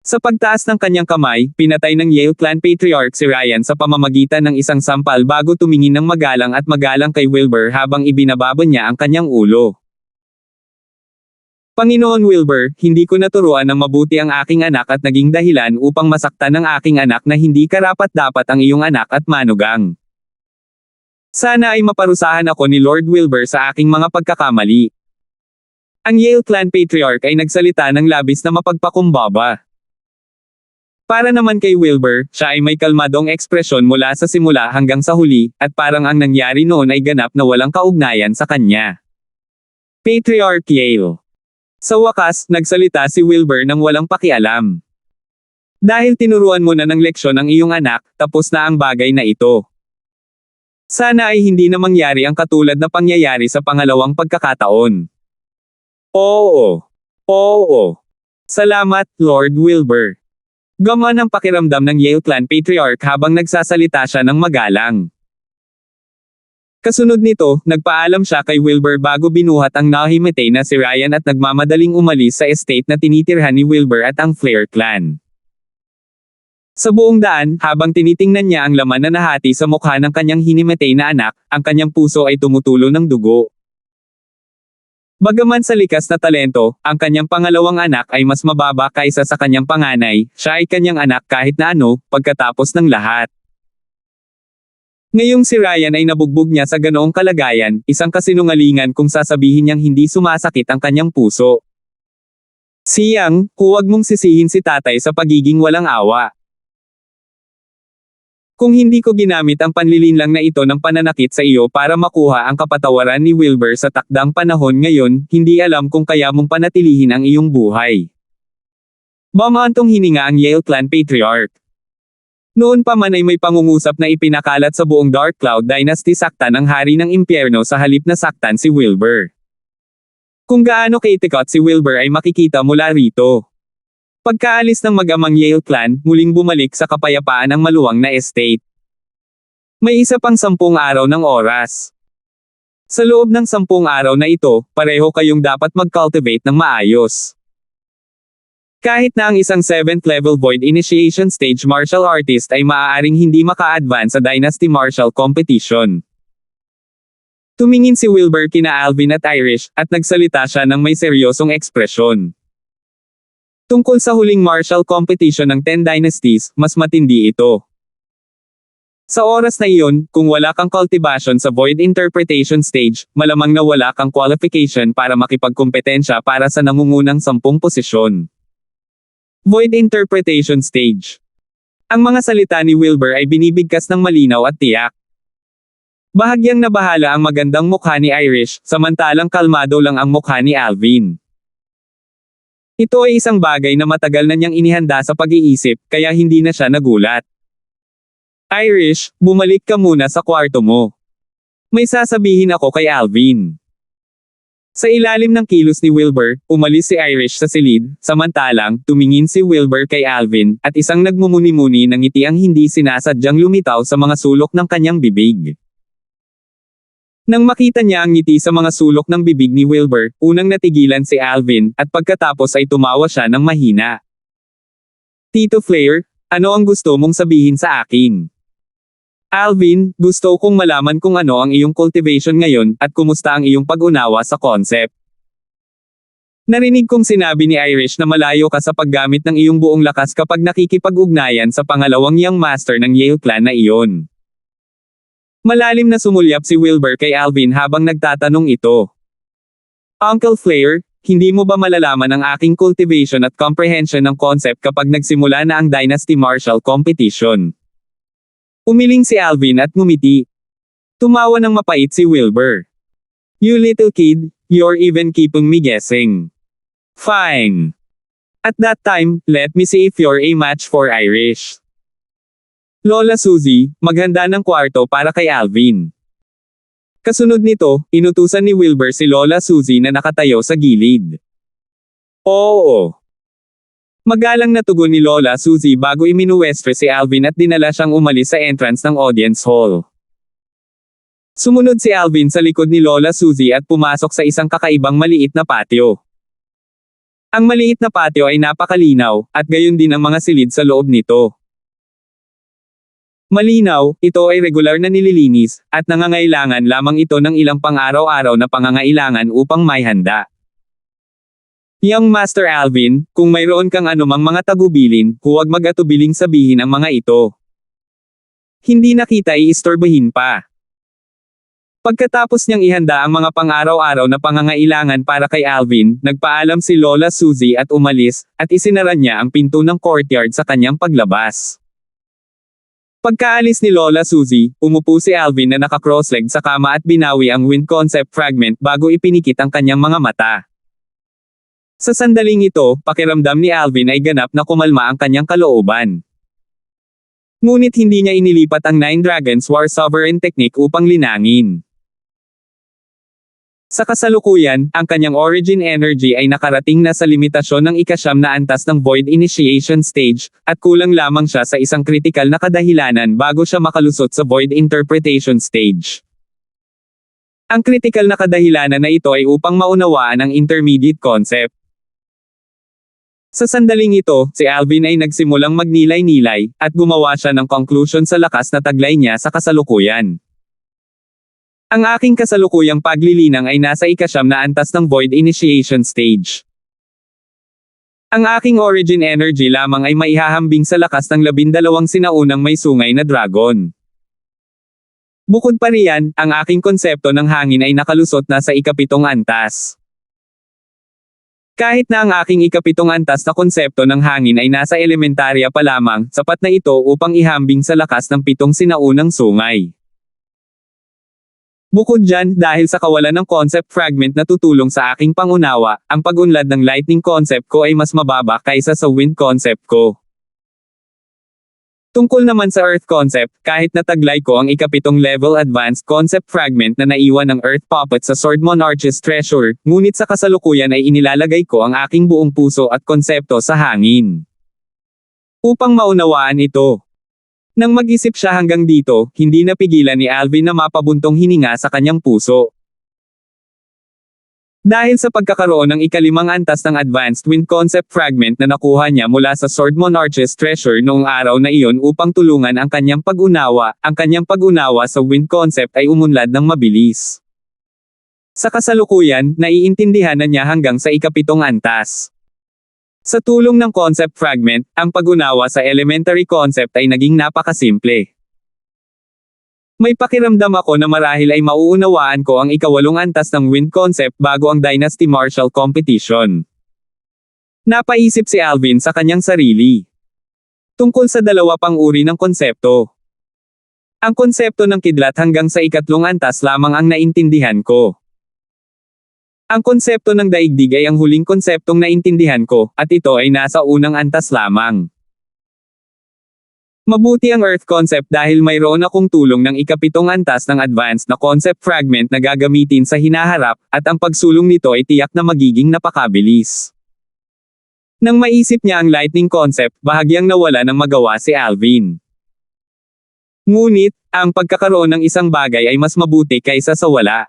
Sa pagtaas ng kanyang kamay, pinatay ng Yale Clan Patriarch si Ryan sa pamamagitan ng isang sampal bago tumingin ng magalang at magalang kay Wilbur habang ibinababa niya ang kanyang ulo. Panginoon Wilbur, hindi ko naturuan ng mabuti ang aking anak at naging dahilan upang masaktan ng aking anak na hindi karapat-dapat ang iyong anak at manugang. Sana ay maparusahan ako ni Lord Wilbur sa aking mga pagkakamali. Ang Yale Clan Patriarch ay nagsalita ng labis na mapagpakumbaba. Para naman kay Wilbur, siya ay may kalmadong ekspresyon mula sa simula hanggang sa huli, at parang ang nangyari noon ay ganap na walang kaugnayan sa kanya. Patriarch Yale. Sa wakas, nagsalita si Wilbur nang walang pakialam. Dahil tinuruan mo na ng leksyon ang iyong anak, tapos na ang bagay na ito. Sana ay hindi na mangyari ang katulad na pangyayari sa pangalawang pagkakataon. Oo. Oo. Salamat, Lord Wilbur. Gumaan ang pakiramdam ng Yale Clan Patriarch habang nagsasalita siya ng magalang. Kasunod nito, nagpaalam siya kay Wilbur bago binuhat ang nahimatay na si Ryan at nagmamadaling umalis sa estate na tinitirhan ni Wilbur at ang Flare Clan. Sa buong daan, habang tinitingnan niya ang laman na nahati sa mukha ng kanyang hinimatay na anak, ang kanyang puso ay tumutulo ng dugo. Bagaman sa likas na talento, ang kanyang pangalawang anak ay mas mababa kaysa sa kanyang panganay, siya ay kanyang anak kahit na ano, pagkatapos ng lahat. Ngayong si Ryan ay nabugbog niya sa ganoong kalagayan, isang kasinungalingan kung sasabihin niyang hindi sumasakit ang kanyang puso. Siyang, huwag mong sisihin si tatay sa pagiging walang awa. Kung hindi ko ginamit ang panlilinlang na ito ng pananakit sa iyo para makuha ang kapatawaran ni Wilbur sa takdang panahon ngayon, hindi alam kung kaya mong panatilihin ang iyong buhay. Bumantong hininga ang Yale Clan Patriarch. Noon pa man ay may pangungusap na ipinakalat sa buong Dark Cloud Dynasty saktan ang hari ng impyerno sa halip na saktan si Wilbur. Kung gaano kaitikot si Wilbur ay makikita mula rito. Pagkaalis ng mag-amang Yale Clan, muling bumalik sa kapayapaan ang maluwang na estate. May isa pang 10 araw ng oras. Sa loob ng 10 araw na ito, pareho kayong dapat mag-cultivate ng maayos. Kahit na ang isang 7th level Void Initiation Stage martial artist ay maaaring hindi maka-advance sa Dynasty Martial Competition. Tumingin si Wilbur kina Alvin at Irish, at nagsalita siya ng may seryosong ekspresyon. Tungkol sa huling martial competition ng 10 Dynasties, mas matindi ito. Sa oras na iyon, kung wala kang cultivation sa Void Interpretation Stage, malamang na wala kang qualification para makipagkompetensya para sa nangungunang 10 posisyon. Void Interpretation Stage. Ang mga salita ni Wilbur ay binibigkas ng malinaw at tiyak. Bahagyang nabahala ang magandang mukha ni Irish, samantalang kalmado lang ang mukha ni Alvin. Ito ay isang bagay na matagal na niyang inihanda sa pag-iisip, kaya hindi na siya nagulat. Irish, bumalik ka muna sa kwarto mo. May sasabihin ako kay Alvin. Sa ilalim ng kilos ni Wilbur, umalis si Irish sa silid, samantalang, tumingin si Wilbur kay Alvin, at isang nagmumuni-muni ng ngiti ang hindi sinasadyang lumitaw sa mga sulok ng kanyang bibig. Nang makita niya ang ngiti sa mga sulok ng bibig ni Wilbur, unang natigilan si Alvin, at pagkatapos ay tumawa siya ng mahina. Tito Flare, ano ang gusto mong sabihin sa akin? Alvin, gusto kong malaman kung ano ang iyong cultivation ngayon, at kumusta ang iyong pag-unawa sa concept. Narinig kong sinabi ni Irish na malayo ka sa paggamit ng iyong buong lakas kapag nakikipag-ugnayan sa pangalawang young master ng Yale Clan na iyon. Malalim na sumulyap si Wilbur kay Alvin habang nagtatanong ito. Uncle Flare, hindi mo ba malalaman ang aking cultivation at comprehension ng concept kapag nagsimula na ang Dynasty Martial Competition? Umiling si Alvin at ngumiti. Tumawa ng mapait si Wilbur. You little kid, you're even keeping me guessing. Fine. At that time, let me see if you're a match for Irish. Lola Suzy, maghanda ng kwarto para kay Alvin. Kasunod nito, inutusan ni Wilbur si Lola Suzy na nakatayo sa gilid. Oo. Magalang na tugon ni Lola Suzy bago iminuwestre si Alvin at dinala siyang umalis sa entrance ng audience hall. Sumunod si Alvin sa likod ni Lola Suzy at pumasok sa isang kakaibang maliit na patio. Ang maliit na patio ay napakalinaw, at gayon din ang mga silid sa loob nito. Malinaw, ito ay regular na nililinis, at nangangailangan lamang ito ng ilang pang-araw-araw na pangangailangan upang may handa. Young Master Alvin, kung mayroon kang anumang mga tagubilin, huwag mag-atubiling sabihin ang mga ito. Hindi na kita iistorbahin pa. Pagkatapos niyang ihanda ang mga pang-araw-araw na pangangailangan para kay Alvin, nagpaalam si Lola Suzy at umalis, at isinara niya ang pinto ng courtyard sa kanyang paglabas. Pagkaalis ni Lola Suzy, umupo si Alvin na naka-crossleg sa kama at binawi ang wind concept fragment bago ipinikit ang kanyang mga mata. Sa sandaling ito, pakiramdam ni Alvin ay ganap na kumalma ang kanyang kalooban. Ngunit hindi niya inilipat ang Nine Dragons War Sovereign Technique upang linangin. Sa kasalukuyan, ang kanyang origin energy ay nakarating na sa limitasyon ng ika-9 na antas ng Void Initiation Stage, at kulang lamang siya sa isang kritikal na kadahilanan bago siya makalusot sa Void Interpretation Stage. Ang kritikal na kadahilanan na ito ay upang maunawaan ang intermediate concept. Sa sandaling ito, si Alvin ay nagsimulang magnilay-nilay, at gumawa siya ng conclusion sa lakas na taglay niya sa kasalukuyan. Ang aking kasalukuyang paglilinang ay nasa ika-9 na antas ng Void Initiation Stage. Ang aking origin energy lamang ay maihahambing sa lakas ng 12 sinaunang may sungay na dragon. Bukod pa riyan, ang aking konsepto ng hangin ay nakalusot na sa ika-7 antas. Kahit na ang aking ika-7 antas na konsepto ng hangin ay nasa elementarya pa lamang, sapat na ito upang ihambing sa lakas ng 7 sinaunang sungay. Bukod dyan, dahil sa kawalan ng concept fragment na tutulong sa aking pangunawa, ang pag-unlad ng lightning concept ko ay mas mababa kaysa sa wind concept ko. Tungkol naman sa earth concept, kahit nataglay ko ang ika-7 level advanced concept fragment na naiwan ng earth puppet sa Sword Monarch's treasure, ngunit sa kasalukuyan ay inilalagay ko ang aking buong puso at konsepto sa hangin. Upang maunawaan ito. Nang mag-isip siya hanggang dito, hindi napigilan ni Alvin na mapabuntong hininga sa kanyang puso. Dahil sa pagkakaroon ng ika-5 antas ng Advanced Wind Concept Fragment na nakuha niya mula sa Sword Monarch's treasure noong araw na iyon upang tulungan ang kanyang pag-unawa sa Wind Concept ay umunlad ng mabilis. Sa kasalukuyan, naiintindihan na niya hanggang sa ika-7 antas. Sa tulong ng concept fragment, ang pag-unawa sa elementary concept ay naging napakasimple. May pakiramdam ako na marahil ay mauunawaan ko ang ika-8 antas ng wind concept bago ang Dynasty Martial Competition. Napaisip si Alvin sa kanyang sarili. Tungkol sa 2 pang uri ng konsepto. Ang konsepto ng kidlat hanggang sa ika-3 antas lamang ang naintindihan ko. Ang konsepto ng daigdig ay ang huling konseptong naintindihan ko, at ito ay nasa unang antas lamang. Mabuti ang Earth concept dahil mayroon akong tulong ng ika-7 antas ng advanced na concept fragment na gagamitin sa hinaharap, at ang pagsulong nito ay tiyak na magiging napakabilis. Nang maisip niya ang lightning concept, bahagyang nawala ng magawa si Alvin. Ngunit, ang pagkakaroon ng isang bagay ay mas mabuti kaysa sa wala.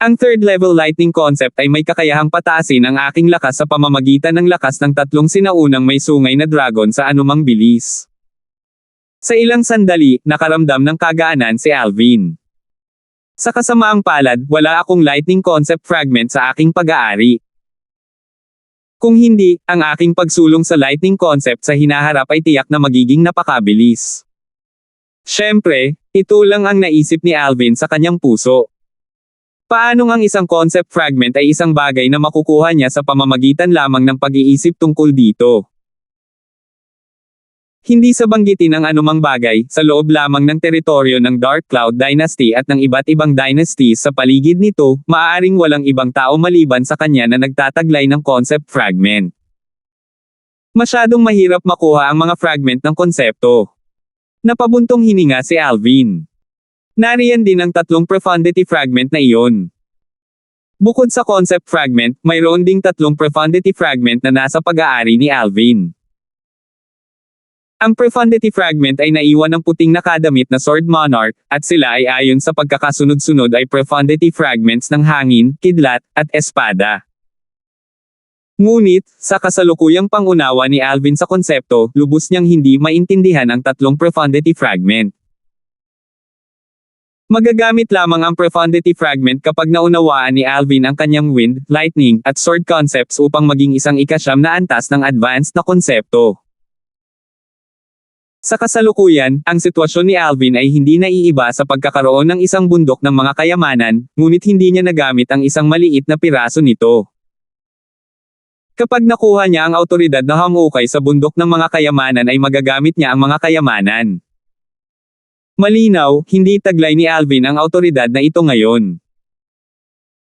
Ang third level lightning concept ay may kakayahang pataasin ang aking lakas sa pamamagitan ng lakas ng 3 sinaunang may sungay na dragon sa anumang bilis. Sa ilang sandali, nakaramdam ng kagaanan si Alvin. Sa kasamaang palad, wala akong lightning concept fragment sa aking pag-aari. Kung hindi, ang aking pagsulong sa lightning concept sa hinaharap ay tiyak na magiging napakabilis. Siyempre, ito lang ang naisip ni Alvin sa kanyang puso. Paano ang isang concept fragment ay isang bagay na makukuha niya sa pamamagitan lamang ng pag-iisip tungkol dito? Hindi sa banggitin ang anumang bagay, sa loob lamang ng teritoryo ng Dark Cloud Dynasty at ng iba't ibang dynasties sa paligid nito, maaaring walang ibang tao maliban sa kanya na nagtataglay ng concept fragment. Masyadong mahirap makuha ang mga fragment ng konsepto. Napabuntong hininga si Alvin. Nariyan din ang tatlong profundity fragment na iyon. Bukod sa concept fragment, mayroon ding tatlong profundity fragment na nasa pag-aari ni Alvin. Ang profundity fragment ay naiwan ng puting nakadamit na Sword Monarch, at sila ay ayon sa pagkakasunod-sunod ay profundity fragments ng hangin, kidlat, at espada. Ngunit, sa kasalukuyang pangunawa ni Alvin sa konsepto, lubos niyang hindi maintindihan ang tatlong profundity fragment. Magagamit lamang ang profundity fragment kapag naunawaan ni Alvin ang kanyang wind, lightning, at sword concepts upang maging isang ika-9 na antas ng advanced na konsepto. Sa kasalukuyan, ang sitwasyon ni Alvin ay hindi naiiba sa pagkakaroon ng isang bundok ng mga kayamanan, ngunit hindi niya nagamit ang isang maliit na piraso nito. Kapag nakuha niya ang awtoridad na hangukay sa bundok ng mga kayamanan ay magagamit niya ang mga kayamanan. Malinaw, hindi taglay ni Alvin ang awtoridad na ito ngayon.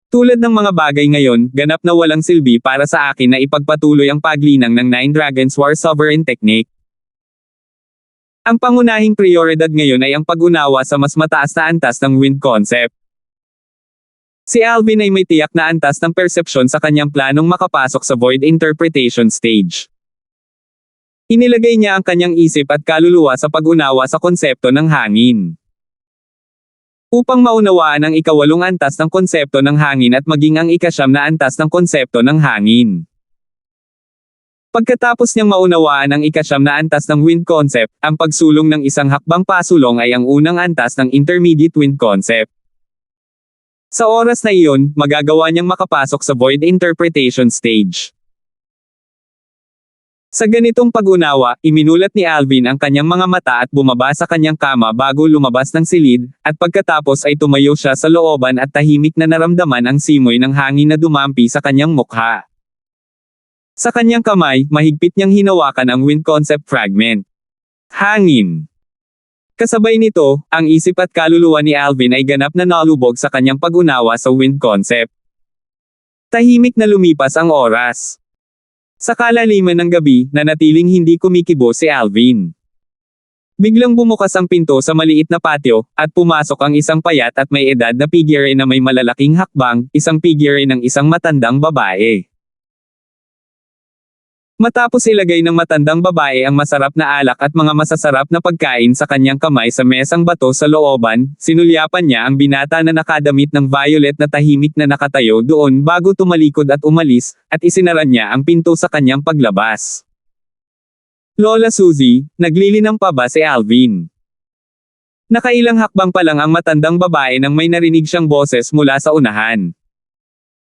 Tulad ng mga bagay ngayon, ganap na walang silbi para sa akin na ipagpatuloy ang paglinang ng Nine Dragons War Sovereign Technique. Ang pangunahing prioridad ngayon ay ang pag-unawa sa mas mataas na antas ng wind concept. Si Alvin ay may tiyak na antas ng persepsyon sa kanyang planong makapasok sa void interpretation stage. Inilagay niya ang kanyang isip at kaluluwa sa pag-unawa sa konsepto ng hangin. Upang maunawaan ang ika-8 antas ng konsepto ng hangin at maging ang ika-9 na antas ng konsepto ng hangin. Pagkatapos niyang maunawaan ang ika-9 na antas ng wind concept, ang pagsulong ng isang hakbang pasulong ay ang unang antas ng intermediate wind concept. Sa oras na iyon, magagawa niyang makapasok sa void interpretation stage. Sa ganitong pag-unawa, iminulat ni Alvin ang kanyang mga mata at bumaba sa kanyang kama bago lumabas ng silid, at pagkatapos ay tumayo siya sa looban at tahimik na naramdaman ang simoy ng hangin na dumampi sa kanyang mukha. Sa kanyang kamay, mahigpit niyang hinawakan ang wind concept fragment. Hangin. Kasabay nito, ang isip at kaluluwa ni Alvin ay ganap na nalubog sa kanyang pag-unawa sa wind concept. Tahimik na lumipas ang oras. Sa kalaliman ng gabi, nanatiling hindi kumikibo si Alvin. Biglang bumukas ang pinto sa maliit na patio, at pumasok ang isang payat at may edad na figure na may malalaking hakbang, isang figure ng isang matandang babae. Matapos ilagay ng matandang babae ang masarap na alak at mga masasarap na pagkain sa kanyang kamay sa mesang bato sa looban, sinulyapan niya ang binata na nakadamit ng violet na tahimik na nakatayo doon bago tumalikod at umalis, at isinara niya ang pinto sa kanyang paglabas. Lola Suzy, naglilinang pa ba si Alvin? Nakailang hakbang pa lang ang matandang babae nang may narinig siyang boses mula sa unahan.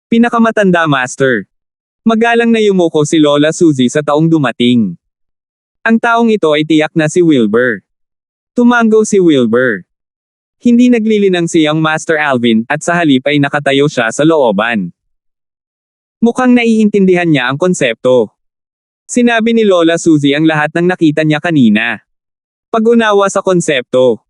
Pinakamatanda, Master. Magalang na yumuko si Lola Suzy sa taong dumating. Ang taong ito ay tiyak na si Wilbur. Tumango si Wilbur. Hindi naglilinang siyang Master Alvin, at sa halip ay nakatayo siya sa looban. Mukhang naiintindihan niya ang konsepto. Sinabi ni Lola Suzy ang lahat ng nakita niya kanina. Pag-unawa sa konsepto.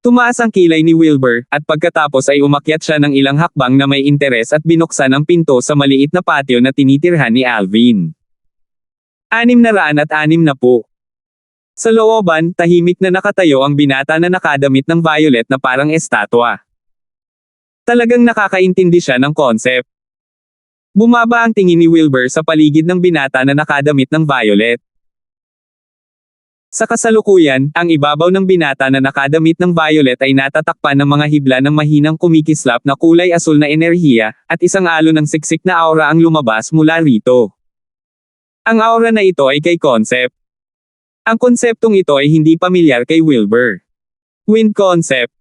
Tumaas ang kilay ni Wilbur, at pagkatapos ay umakyat siya ng ilang hakbang na may interes at binuksan ang pinto sa maliit na patio na tinitirhan ni Alvin. 660. Sa looban, tahimik na nakatayo ang binata na nakadamit ng violet na parang estatwa. Talagang nakakaintindi siya ng concept. Bumaba ang tingin ni Wilbur sa paligid ng binata na nakadamit ng violet. Sa kasalukuyan, ang ibabaw ng binata na nakadamit ng violet ay natatakpan ng mga hibla ng mahinang kumikislap na kulay asul na enerhiya, at isang alon ng siksik na aura ang lumabas mula rito. Ang aura na ito ay kay Concept. Ang konseptong ito ay hindi pamilyar kay Wilbur. Wind Concept.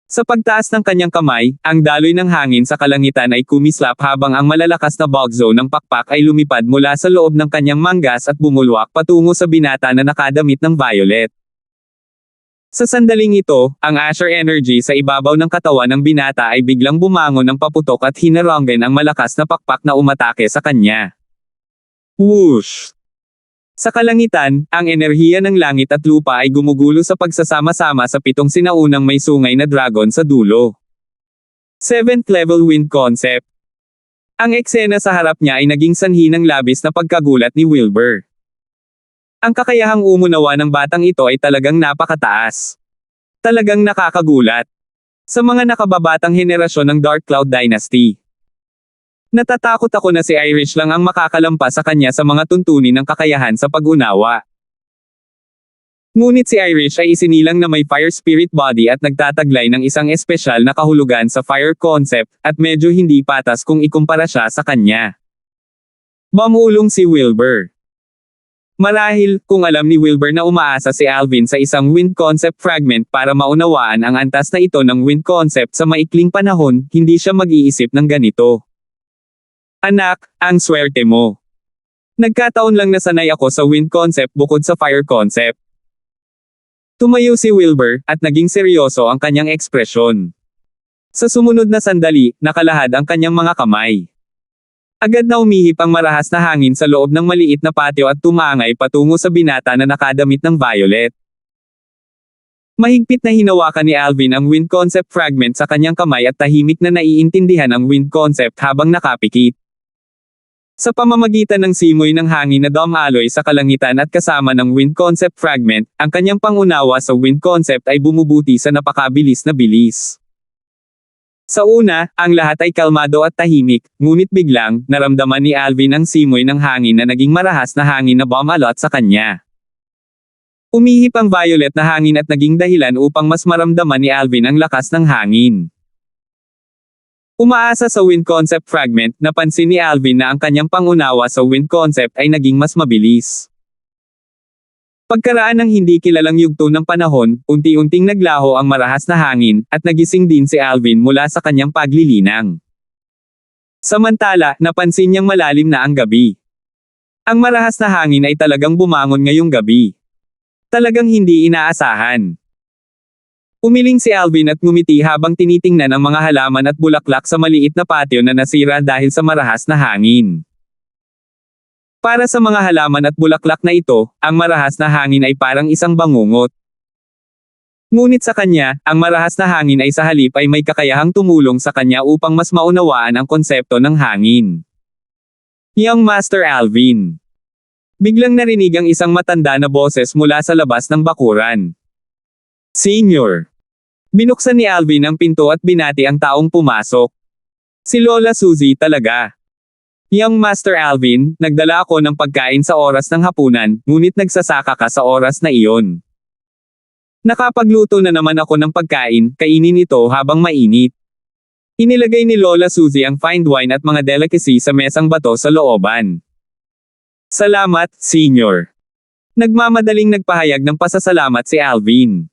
Sa pagtaas ng kanyang kamay, ang daloy ng hangin sa kalangitan ay kumislap habang ang malalakas na bugzo ng pakpak ay lumipad mula sa loob ng kanyang manggas at bumulwak patungo sa binata na nakadamit ng violet. Sa sandaling ito, ang Asher energy sa ibabaw ng katawan ng binata ay biglang bumangon ng paputok at hinaranggan ang malakas na pakpak na umatake sa kanya. Whoosh! Sa kalangitan, ang enerhiya ng langit at lupa ay gumugulo sa pagsasama-sama sa 7 sinaunang may sungay na dragon sa dulo. 7th level wind concept. Ang eksena sa harap niya ay naging sanhi ng labis na pagkagulat ni Wilbur. Ang kakayahang umunawa ng batang ito ay talagang napakataas. Talagang nakakagulat. Sa mga nakababatang henerasyon ng Dark Cloud Dynasty. Natatakot ako na si Irish lang ang makakalampas sa kanya sa mga tuntunin ng kakayahan sa pag-unawa. Ngunit si Irish ay isinilang na may fire spirit body at nagtataglay ng isang espesyal na kahulugan sa fire concept, at medyo hindi patas kung ikumpara siya sa kanya. Mamulong si Wilbur. Marahil, kung alam ni Wilbur na umaasa si Alvin sa isang wind concept fragment para maunawaan ang antas na ito ng wind concept sa maikling panahon, hindi siya mag-iisip ng ganito. Anak, ang swerte mo. Nagkataon lang na sanay ako sa wind concept bukod sa fire concept. Tumayo si Wilbur, at naging seryoso ang kanyang ekspresyon. Sa sumunod na sandali, nakalahad ang kanyang mga kamay. Agad na umihip ang marahas na hangin sa loob ng maliit na patio at tumangay patungo sa binata na nakadamit ng violet. Mahigpit na hinawakan ni Alvin ang wind concept fragment sa kanyang kamay at tahimik na naiintindihan ang wind concept habang nakapikit. Sa pamamagitan ng simoy ng hangin na dumaloy sa kalangitan at kasama ng wind concept fragment, ang kanyang pangunawa sa wind concept ay bumubuti sa napakabilis na bilis. Sa una, ang lahat ay kalmado at tahimik, ngunit biglang, naramdaman ni Alvin ang simoy ng hangin na naging marahas na hangin na bumalot sa kanya. Umihip ang violet na hangin at naging dahilan upang mas maramdaman ni Alvin ang lakas ng hangin. Umaasa sa wind concept fragment, napansin ni Alvin na ang kanyang pangunawa sa wind concept ay naging mas mabilis. Pagkaraan ng hindi kilalang yugto ng panahon, unti-unting naglaho ang marahas na hangin, at nagising din si Alvin mula sa kanyang paglilinang. Samantala, napansin niyang malalim na ang gabi. Ang marahas na hangin ay talagang bumangon ngayong gabi. Talagang hindi inaasahan. Umiling si Alvin at ngumiti habang tinitingnan ang mga halaman at bulaklak sa maliit na patio na nasira dahil sa marahas na hangin. Para sa mga halaman at bulaklak na ito, ang marahas na hangin ay parang isang bangungot. Ngunit sa kanya, ang marahas na hangin ay sa halip ay may kakayahang tumulong sa kanya upang mas maunawaan ang konsepto ng hangin. Young Master Alvin. Biglang narinig ang isang matanda na boses mula sa labas ng bakuran. Senior. Binuksan ni Alvin ang pinto at binati ang taong pumasok. Si Lola Suzy talaga. Young Master Alvin, nagdala ako ng pagkain sa oras ng hapunan, ngunit nagsasaka ka sa oras na iyon. Nakapagluto na naman ako ng pagkain, kainin ito habang mainit. Inilagay ni Lola Suzy ang fine wine at mga delicacy sa mesang bato sa looban. Salamat, Senior. Nagmamadaling nagpahayag ng pasasalamat si Alvin.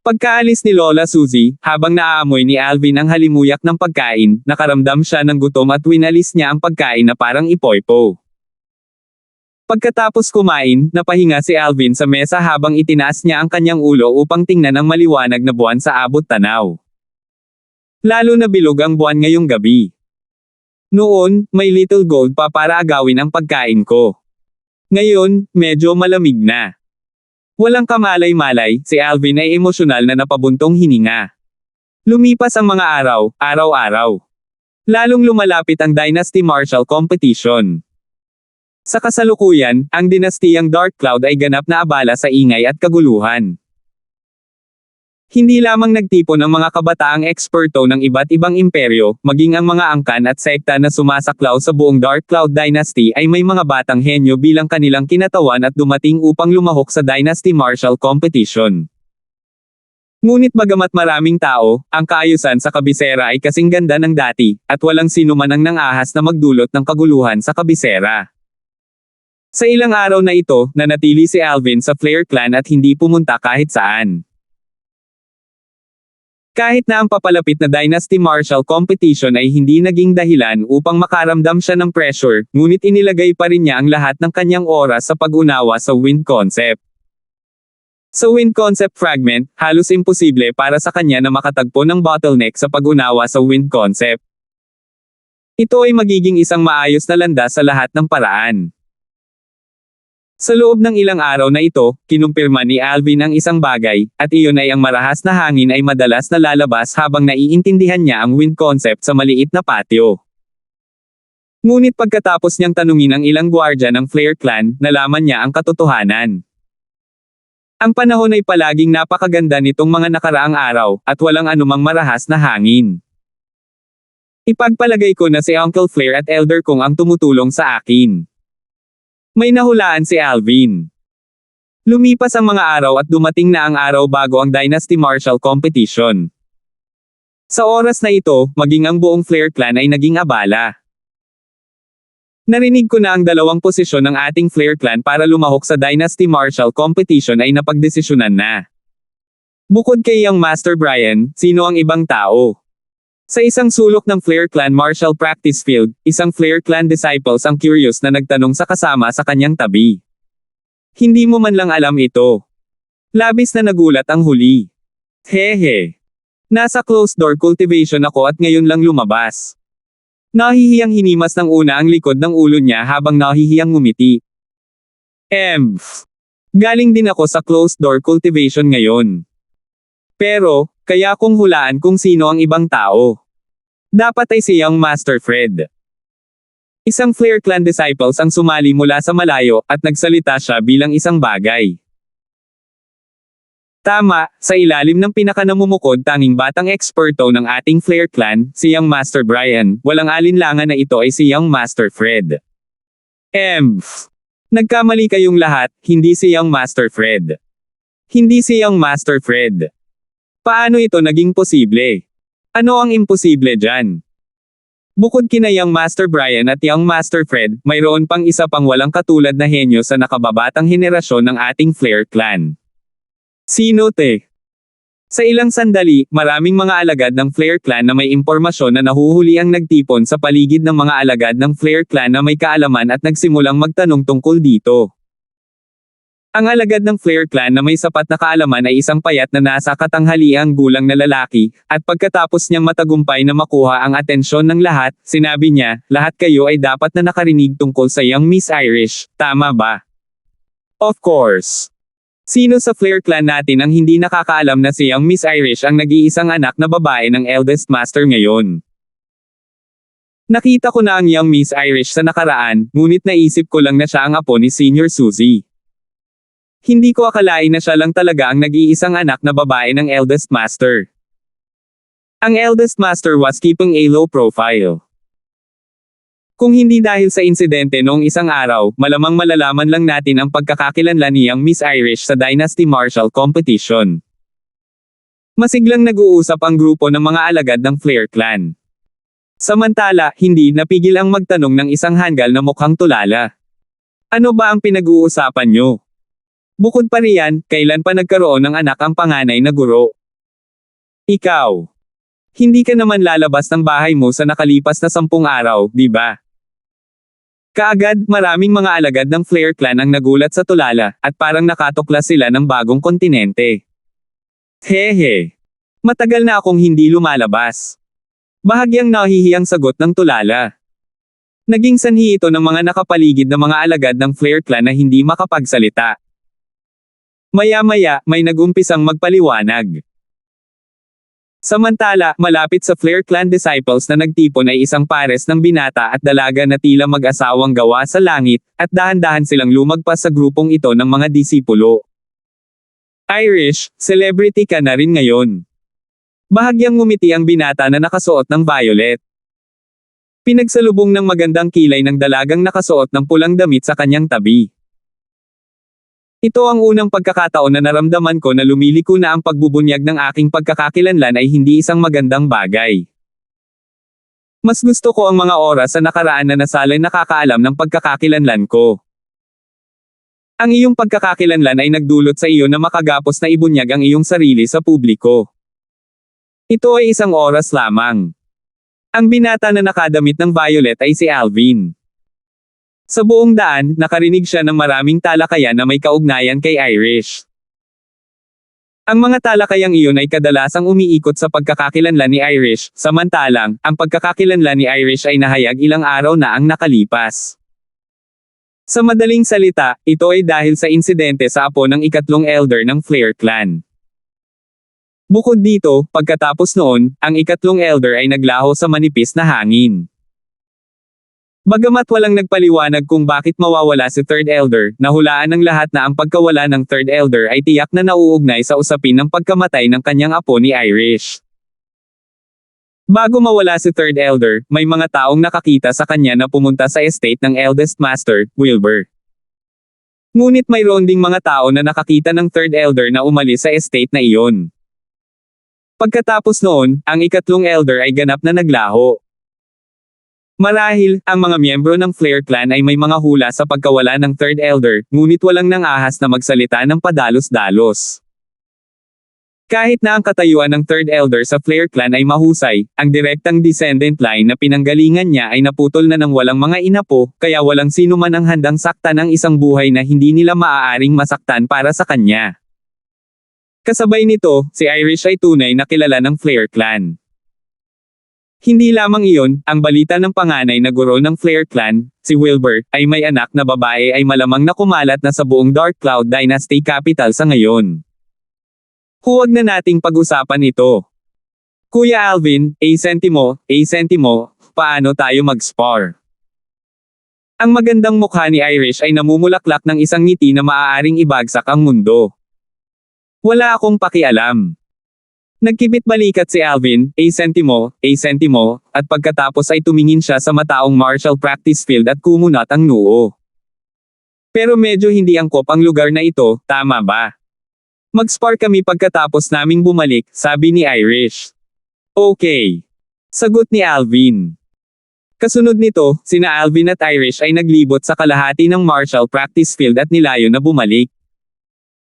Pagkaalis ni Lola Suzy, habang naaamoy ni Alvin ang halimuyak ng pagkain, nakaramdam siya ng gutom at winalis niya ang pagkain na parang ipoypo. Pagkatapos kumain, napahinga si Alvin sa mesa habang itinaas niya ang kanyang ulo upang tingnan ang maliwanag na buwan sa abot tanaw. Lalo na bilog ang buwan ngayong gabi. Noon, may little gold pa para agawin ang pagkain ko. Ngayon, medyo malamig na. Walang kamalay-malay, si Alvin ay emosyonal na napabuntong hininga. Lumipas ang mga araw, araw-araw. Lalong lumalapit ang Dynasty Martial Competition. Sa kasalukuyan, ang dinastiyang Dark Cloud ay ganap na abala sa ingay at kaguluhan. Hindi lamang nagtipon ang mga kabataang eksperto ng iba't ibang imperyo, maging ang mga angkan at sekta na sumasaklaw sa buong Dark Cloud Dynasty ay may mga batang henyo bilang kanilang kinatawan at dumating upang lumahok sa Dynasty Martial Competition. Ngunit bagamat maraming tao, ang kaayusan sa kabisera ay kasing ganda ng dati, at walang sino man ang nangahas na magdulot ng kaguluhan sa kabisera. Sa ilang araw na ito, nanatili si Alvin sa Flare Clan at hindi pumunta kahit saan. Kahit na ang papalapit na Dynasty Martial Competition ay hindi naging dahilan upang makaramdam siya ng pressure, ngunit inilagay pa rin niya ang lahat ng kanyang oras sa pag-unawa sa wind concept. Sa wind concept fragment, halos imposible para sa kanya na makatagpo ng bottleneck sa pag-unawa sa wind concept. Ito ay magiging isang maayos na landas sa lahat ng paraan. Sa loob ng ilang araw na ito, kinumpirma ni Alvin ang isang bagay, at iyon ay ang marahas na hangin ay madalas na lalabas habang naiintindihan niya ang wind concept sa maliit na patio. Ngunit pagkatapos niyang tanungin ang ilang gwardya ng Flare Clan, nalaman niya ang katotohanan. Ang panahon ay palaging napakaganda nitong mga nakaraang araw, at walang anumang marahas na hangin. Ipagpalagay ko na si Uncle Flair at Elder Kong ang tumutulong sa akin. May nahulaan si Alvin. Lumipas ang mga araw at dumating na ang araw bago ang Dynasty Martial Competition. Sa oras na ito, maging ang buong Flair Clan ay naging abala. Narinig ko na ang dalawang posisyon ng ating Flair Clan para lumahok sa Dynasty Martial Competition ay napagdesisyonan na. Bukod kay Young Master Brian, sino ang ibang tao? Sa isang sulok ng Flair Clan Martial Practice Field, isang Flair Clan disciples ang curious na nagtanong sa kasama sa kanyang tabi. Hindi mo man lang alam ito. Labis na nagulat ang huli. Hehe. Nasa closed door cultivation ako at ngayon lang lumabas. Nahihiyang hinimas ng una ang likod ng ulo niya habang nahihiyang ngumiti. Galing din ako sa closed door cultivation ngayon. Pero, kaya kong hulaan kung sino ang ibang tao. Dapat ay si Young Master Fred. Isang Flair Clan disciples ang sumali mula sa malayo at nagsalita siya bilang isang bagay. Tama, sa ilalim ng pinakanamumukod tanging batang eksperto ng ating Flair Clan, si Young Master Brian, walang alinlangan na ito ay si Young Master Fred. Nagkamali kayong lahat, hindi si Young Master Fred. Hindi si Young Master Fred. Paano ito naging posible? Ano ang imposible dyan? Bukod kina Young Master Brian at Young Master Fred, mayroon pang isa pang walang katulad na henyo sa nakababatang henerasyon ng ating Flair Clan. Sino te? Sa ilang sandali, maraming mga alagad ng Flair Clan na may impormasyon na nahuhuli ang nagtipon sa paligid ng mga alagad ng Flair Clan na may kaalaman at nagsimulang magtanong tungkol dito. Ang alagad ng Flair Clan na may sapat na kaalaman ay isang payat na nasa katanghaliang gulang na lalaki, at pagkatapos niyang matagumpay na makuha ang atensyon ng lahat, sinabi niya, lahat kayo ay dapat na nakarinig tungkol sa Young Miss Irish, tama ba? Of course. Sino sa Flair Clan natin ang hindi nakakaalam na si Young Miss Irish ang nag-iisang anak na babae ng eldest master ngayon? Nakita ko na ang Young Miss Irish sa nakaraan, ngunit naisip ko lang na siya ang apo ni Senior Suzy. Hindi ko akalain na siya lang talaga ang nag-iisang anak na babae ng eldest master. Ang eldest master was keeping a low profile. Kung hindi dahil sa insidente noong isang araw, malamang malalaman lang natin ang pagkakakilanlan ni Young Miss Irish sa Dynasty Martial Competition. Masiglang nag-uusap ang grupo ng mga alagad ng Flair Clan. Samantala, hindi napigil ang magtanong ng isang hanggal na mukhang tulala. Ano ba ang pinag-uusapan nyo? Bukod pa riyan, kailan pa nagkaroon ng anak ang panganay na guro? Ikaw. Hindi ka naman lalabas ng bahay mo sa nakalipas na 10 araw, di ba? Kaagad, maraming mga alagad ng Flair Clan ang nagulat sa tulala, at parang nakatuklas sila ng bagong kontinente. Hehe. Matagal na akong hindi lumalabas. Bahagyang nahihiyang sagot ng tulala. Naging sanhi ito ng mga nakapaligid na mga alagad ng Flair Clan na hindi makapagsalita. Maya-maya, may nagumpisang magpaliwanag. Samantala, malapit sa Flair Clan disciples na nagtipon ay isang pares ng binata at dalaga na tila mag-asawang gawa sa langit, at dahan-dahan silang lumagpas sa grupong ito ng mga disipulo. Irish, celebrity ka na rin ngayon. Bahagyang ngumiti ang binata na nakasuot ng violet. Pinagsalubong ng magandang kilay ng dalagang nakasuot ng pulang damit sa kanyang tabi. Ito ang unang pagkakataon na naramdaman ko na lumiliko na ang pagbubunyag ng aking pagkakakilanlan ay hindi isang magandang bagay. Mas gusto ko ang mga oras sa nakaraan na nasalay nakakaalam ng pagkakakilanlan ko. Ang iyong pagkakakilanlan ay nagdulot sa iyo na makagapos na ibunyag ang iyong sarili sa publiko. Ito ay isang oras lamang. Ang binata na nakadamit ng violet ay si Alvin. Sa buong daan, nakarinig siya ng maraming talakayan na may kaugnayan kay Irish. Ang mga talakayang iyon ay kadalasang umiikot sa pagkakakilanlan ni Irish, samantalang, ang pagkakakilanlan ni Irish ay nahayag ilang araw na ang nakalipas. Sa madaling salita, ito ay dahil sa insidente sa apo ng ikatlong elder ng Flair Clan. Bukod dito, pagkatapos noon, ang ikatlong elder ay naglaho sa manipis na hangin. Bagamat walang nagpaliwanag kung bakit mawawala si Third Elder, nahulaan ng lahat na ang pagkawala ng Third Elder ay tiyak na nauugnay sa usapin ng pagkamatay ng kanyang apo ni Irish. Bago mawala si Third Elder, may mga taong nakakita sa kanya na pumunta sa estate ng Eldest Master, Wilbur. Ngunit mayroon ding mga tao na nakakita ng Third Elder na umalis sa estate na iyon. Pagkatapos noon, ang ikatlong Elder ay ganap na naglaho. Marahil, ang mga miyembro ng Flare Clan ay may mga hula sa pagkawala ng Third Elder, ngunit walang nangahas na magsalita ng padalos-dalos. Kahit na ang katayuan ng Third Elder sa Flare Clan ay mahusay, ang direktang descendant line na pinanggalingan niya ay naputol na ng walang mga inapo, kaya walang sino man ang handang saktan ang isang buhay na hindi nila maaaring masaktan para sa kanya. Kasabay nito, si Irish ay tunay na kilala ng Flare Clan. Hindi lamang iyon, ang balita ng panganay na guro ng Flare Clan, si Wilbur, ay may anak na babae ay malamang na kumalat na sa buong Dark Cloud Dynasty capital sa ngayon. Huwag na nating pag-usapan ito. Kuya Alvin, sentimo, paano tayo mag-spar? Ang magandang mukha ni Irish ay namumulaklak ng isang ngiti na maaaring ibagsak ang mundo. Wala akong pakialam. Nagkibit balikat si Alvin, sentimo, at pagkatapos ay tumingin siya sa mataong martial practice field at kumunat ang noo. Pero medyo hindi angkop ang lugar na ito, tama ba? Mag-spar kami pagkatapos naming bumalik, sabi ni Irish. Okay. Sagot ni Alvin. Kasunod nito, sina Alvin at Irish ay naglibot sa kalahati ng martial practice field at nilayo na bumalik.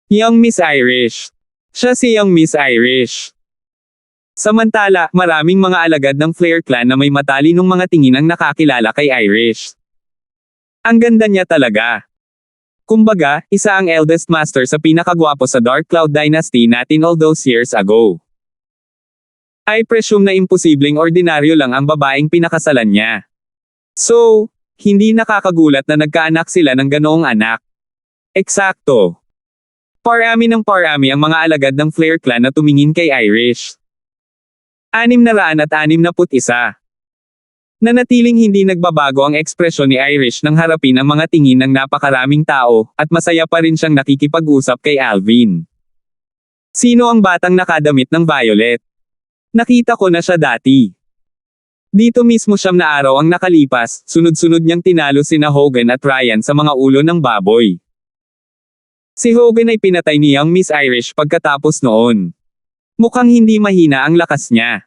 Young Miss Irish. Siya si Young Miss Irish. Samantala, maraming mga alagad ng Flare Clan na may matalinong mga tingin ang nakakilala kay Irish. Ang ganda niya talaga. Kumbaga, isa ang eldest master sa pinakagwapo sa Dark Cloud Dynasty natin all those years ago. I presume na imposibleng ordinaryo lang ang babaeng pinakasalan niya. So, hindi nakakagulat na nagkaanak sila ng ganoong anak. Eksakto. Parami ng parami ang mga alagad ng Flare Clan na tumingin kay Irish. 661. Nanatiling hindi nagbabago ang ekspresyon ni Irish nang harapin ang mga tingin ng napakaraming tao, at masaya pa rin siyang nakikipag-usap kay Alvin. Sino ang batang nakadamit ng violet? Nakita ko na siya dati. Dito mismo siyam na araw ang nakalipas, sunod-sunod niyang tinalo sina Hogan at Ryan sa mga ulo ng baboy. Si Hogan ay pinatay ni Young Miss Irish pagkatapos noon. Mukhang hindi mahina ang lakas niya.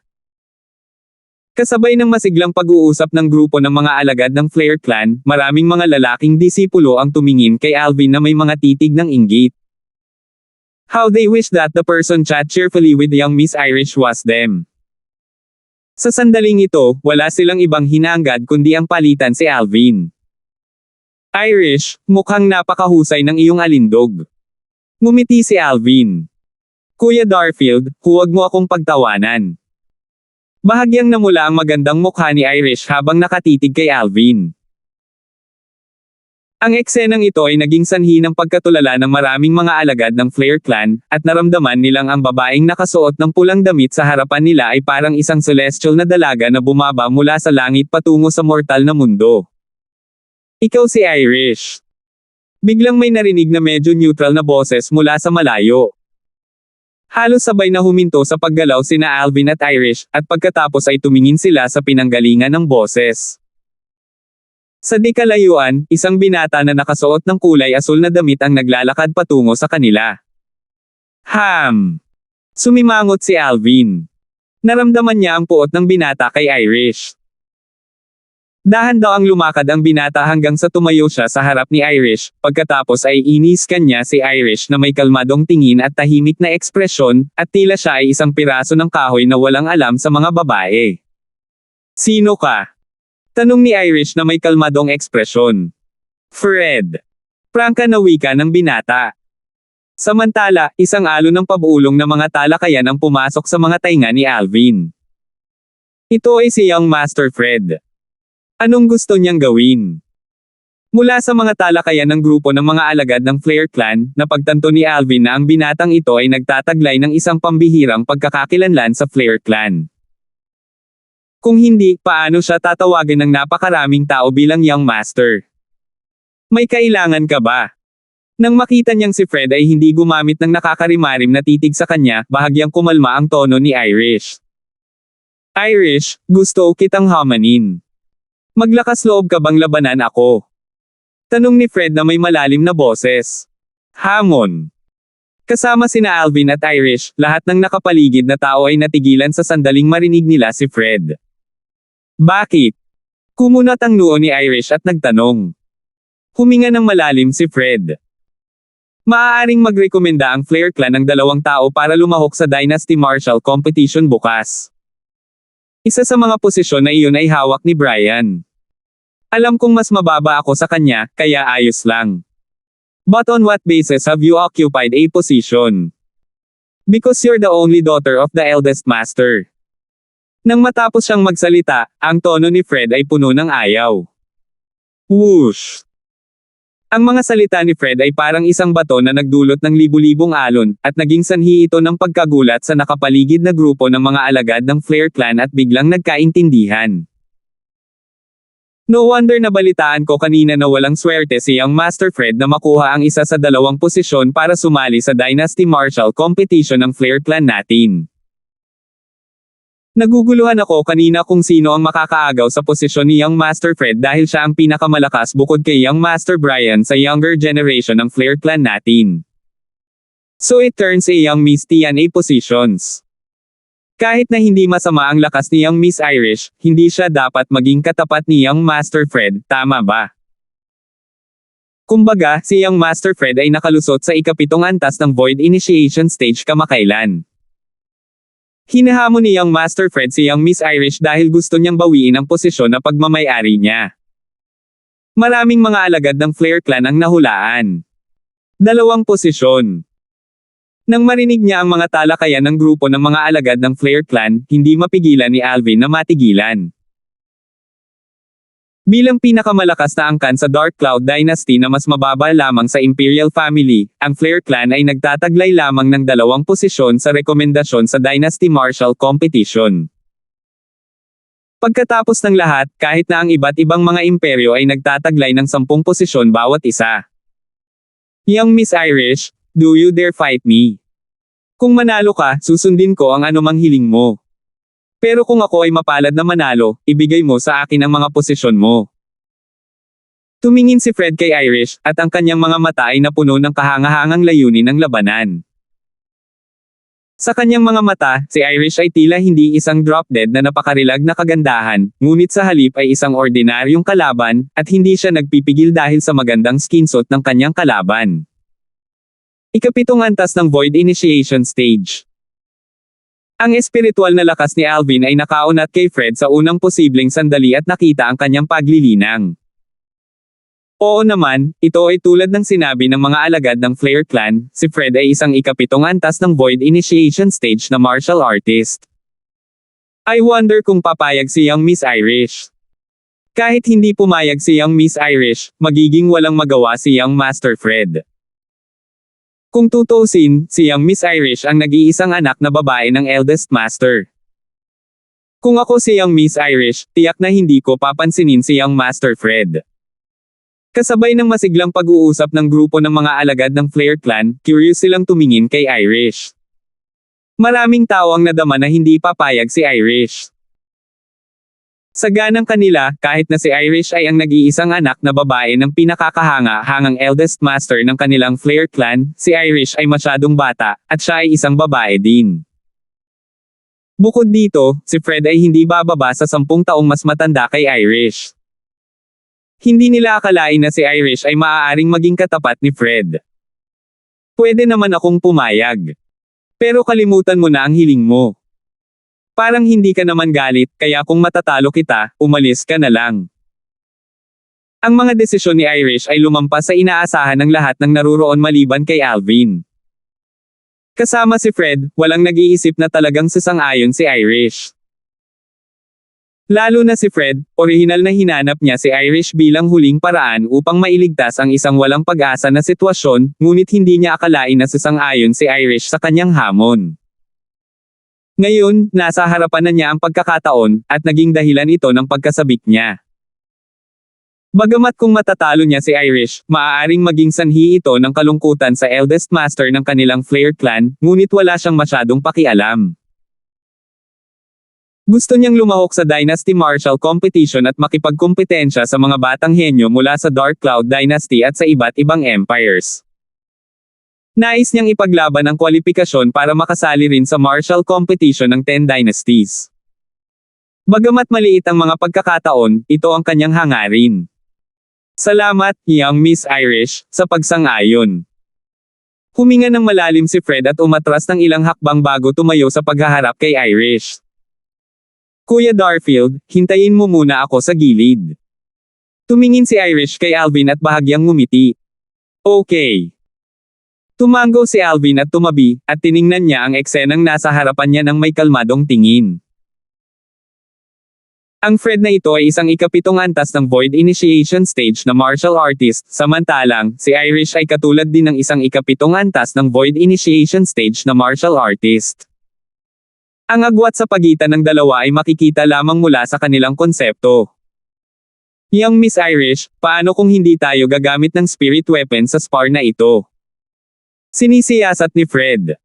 Kasabay ng masiglang pag-uusap ng grupo ng mga alagad ng Flare Clan, maraming mga lalaking disipulo ang tumingin kay Alvin na may mga titig ng inggit. How they wish that the person chat cheerfully with Young Miss Irish was them. Sa sandaling ito, wala silang ibang hinangad kundi ang palitan si Alvin. Irish, mukhang napakahusay ng iyong alindog. Ngumiti si Alvin. Kuya Darfield, huwag mo akong pagtawanan. Bahagyang namula ang magandang mukha ni Irish habang nakatitig kay Alvin. Ang eksenang ito ay naging sanhi ng pagkatulala ng maraming mga alagad ng Flare Clan, at naramdaman nilang ang babaeng nakasuot ng pulang damit sa harapan nila ay parang isang celestial na dalaga na bumaba mula sa langit patungo sa mortal na mundo. Ikaw si Irish. Biglang may narinig na medyo neutral na boses mula sa malayo. Halos sabay na huminto sa paggalaw sina Alvin at Irish, at pagkatapos ay tumingin sila sa pinanggalingan ng boses. Sa di kalayuan, isang binata na nakasuot ng kulay asul na damit ang naglalakad patungo sa kanila. Sumimangot si Alvin. Naramdaman niya ang puot ng binata kay Irish. Dahan-daang lumakad ang binata hanggang sa tumayo siya sa harap ni Irish, pagkatapos ay iniskan niya si Irish na may kalmadong tingin at tahimik na ekspresyon, at tila siya ay isang piraso ng kahoy na walang alam sa mga babae. Sino ka? Tanong ni Irish na may kalmadong ekspresyon. Fred. Prangka na wika ng binata. Samantala, isang alon ng pabulong na mga talakayan ang pumasok sa mga tainga ni Alvin. Ito ay si Young Master Fred. Anong gusto niyang gawin? Mula sa mga talakayan ng grupo ng mga alagad ng Flare Clan, napagtanto ni Alvin na ang binatang ito ay nagtataglay ng isang pambihirang pagkakakilanlan sa Flare Clan. Kung hindi, paano siya tatawagan ng napakaraming tao bilang young master? May kailangan ka ba? Nang makita niyang si Fred ay hindi gumamit ng nakakarimarim na titig sa kanya, bahagyang kumalma ang tono ni Irish. Irish, gusto kitang hamanin. Maglakas loob ka bang labanan ako? Tanong ni Fred na may malalim na boses. Hamon. Kasama sina Alvin at Irish, lahat ng nakapaligid na tao ay natigilan sa sandaling marinig nila si Fred. Bakit? Kumunat ang noo ni Irish at nagtanong. Huminga ng malalim si Fred. Maaaring magrekomenda ang Flair Clan ng 2 tao para lumahok sa Dynasty Martial Competition bukas. Isa sa mga posisyon na iyon ay hawak ni Brian. Alam kong mas mababa ako sa kanya, kaya ayos lang. But on what basis have you occupied a position? Because you're the only daughter of the eldest master. Nang matapos siyang magsalita, ang tono ni Fred ay puno ng ayaw. Whoosh! Ang mga salita ni Fred ay parang isang bato na nagdulot ng libu-libong alon, at naging sanhi ito ng pagkagulat sa nakapaligid na grupo ng mga alagad ng Flair Clan at biglang nagkaintindihan. No wonder na balitaan ko kanina na walang swerte si Young Master Fred na makuha ang isa sa 2 posisyon para sumali sa Dynasty Martial Competition ng Flair Clan natin. Naguguluhan ako kanina kung sino ang makakaagaw sa posisyon ni Young Master Fred dahil siya ang pinakamalakas bukod kay Young Master Brian sa younger generation ng Flair Clan natin. So it turns a Young Miss Tian a positions. Kahit na hindi masama ang lakas ni Young Miss Irish, hindi siya dapat maging katapat ni Young Master Fred, tama ba? Kumbaga, si Young Master Fred ay nakalusot sa ika-7 antas ng Void Initiation Stage kamakailan. Hinahamon ni Young Master Fred si Young Miss Irish dahil gusto niyang bawiin ang posisyon na pagmamay-ari niya. Maraming mga alagad ng Flair Clan ang nahulaan. 2 posisyon. Nang marinig niya ang mga talakayan ng grupo ng mga alagad ng Flair Clan, hindi mapigilan ni Alvin na matigilan. Bilang pinakamalakas na angkan sa Dark Cloud Dynasty na mas mababa lamang sa Imperial Family, ang Flair Clan ay nagtataglay lamang ng 2 posisyon sa rekomendasyon sa Dynasty Martial Competition. Pagkatapos ng lahat, kahit na ang iba't ibang mga imperyo ay nagtataglay ng 10 posisyon bawat isa. Young Miss Irish, do you dare fight me? Kung manalo ka, susundin ko ang anumang hiling mo. Pero kung ako ay mapalad na manalo, ibigay mo sa akin ang mga posisyon mo. Tumingin si Fred kay Irish, at ang kanyang mga mata ay napuno ng kahangahangang layunin ng labanan. Sa kanyang mga mata, si Irish ay tila hindi isang drop-dead na napakarilag na kagandahan, ngunit sa halip ay isang ordinaryong kalaban, at hindi siya nagpipigil dahil sa magandang skinsuit ng kanyang kalaban. Ika-7 antas ng Void Initiation Stage. Ang espiritual na lakas ni Alvin ay nakaunat kay Fred sa unang posibleng sandali at nakita ang kanyang paglilinang. Oo naman, ito ay tulad ng sinabi ng mga alagad ng Flair Clan, si Fred ay isang ika-7 antas ng Void Initiation Stage na martial artist. I wonder kung papayag si Young Miss Irish. Kahit hindi pumayag si Young Miss Irish, magiging walang magawa si Young Master Fred. Kung tutuusin, si Young Miss Irish ang nag-iisang anak na babae ng eldest master. Kung ako si Young Miss Irish, tiyak na hindi ko papansinin si Young Master Fred. Kasabay ng masiglang pag-uusap ng grupo ng mga alagad ng Flair Clan, curious silang tumingin kay Irish. Maraming tao ang nadama na hindi papayag si Irish. Sa ganang kanila, kahit na si Irish ay ang nag-iisang anak na babae ng pinakakahanga-hangang eldest master ng kanilang Flair Clan, si Irish ay masyadong bata, at siya ay isang babae din. Bukod dito, si Fred ay hindi bababa sa 10 taong mas matanda kay Irish. Hindi nila akalain na si Irish ay maaaring maging katapat ni Fred. Pwede naman akong pumayag. Pero kalimutan mo na ang hiling mo. Parang hindi ka naman galit, kaya kung matatalo kita, umalis ka na lang. Ang mga desisyon ni Irish ay lumampas sa inaasahan ng lahat ng naruroon maliban kay Alvin. Kasama si Fred, walang nag-iisip na talagang sasang-ayon si Irish. Lalo na si Fred, orihinal na hinanap niya si Irish bilang huling paraan upang mailigtas ang isang walang pag-asa na sitwasyon, ngunit hindi niya akalain na sasang-ayon si Irish sa kanyang hamon. Ngayon, nasa harapan na niya ang pagkakataon, at naging dahilan ito ng pagkasabik niya. Bagamat kung matatalo niya si Irish, maaaring maging sanhi ito ng kalungkutan sa eldest master ng kanilang Flair clan, ngunit wala siyang masyadong pakialam. Gusto niyang lumahok sa Dynasty Martial Competition at makipagkompetensya sa mga batang henyo mula sa Dark Cloud Dynasty at sa iba't ibang empires. Nais niyang ipaglaban ang kwalifikasyon para makasali rin sa Martial Competition ng 10 Dynasties. Bagamat maliit ang mga pagkakataon, ito ang kanyang hangarin. Salamat, young Miss Irish, sa pagsang-ayon. Huminga ng malalim si Fred at umatras ng ilang hakbang bago tumayo sa paghaharap kay Irish. Kuya Darfield, hintayin mo muna ako sa gilid. Tumingin si Irish kay Alvin at bahagyang ngumiti. Okay. Tumango si Alvin at tumabi, at tiningnan niya ang eksenang nasa harapan niya ng may kalmadong tingin. Ang Fred na ito ay isang ikapitong antas ng Void Initiation Stage na martial artist, samantalang, si Irish ay katulad din ng isang ikapitong antas ng Void Initiation Stage na martial artist. Ang agwat sa pagitan ng dalawa ay makikita lamang mula sa kanilang konsepto. Young Miss Irish, paano kung hindi tayo gagamit ng spirit weapon sa spar na ito? Sinisiyasat ni Fred.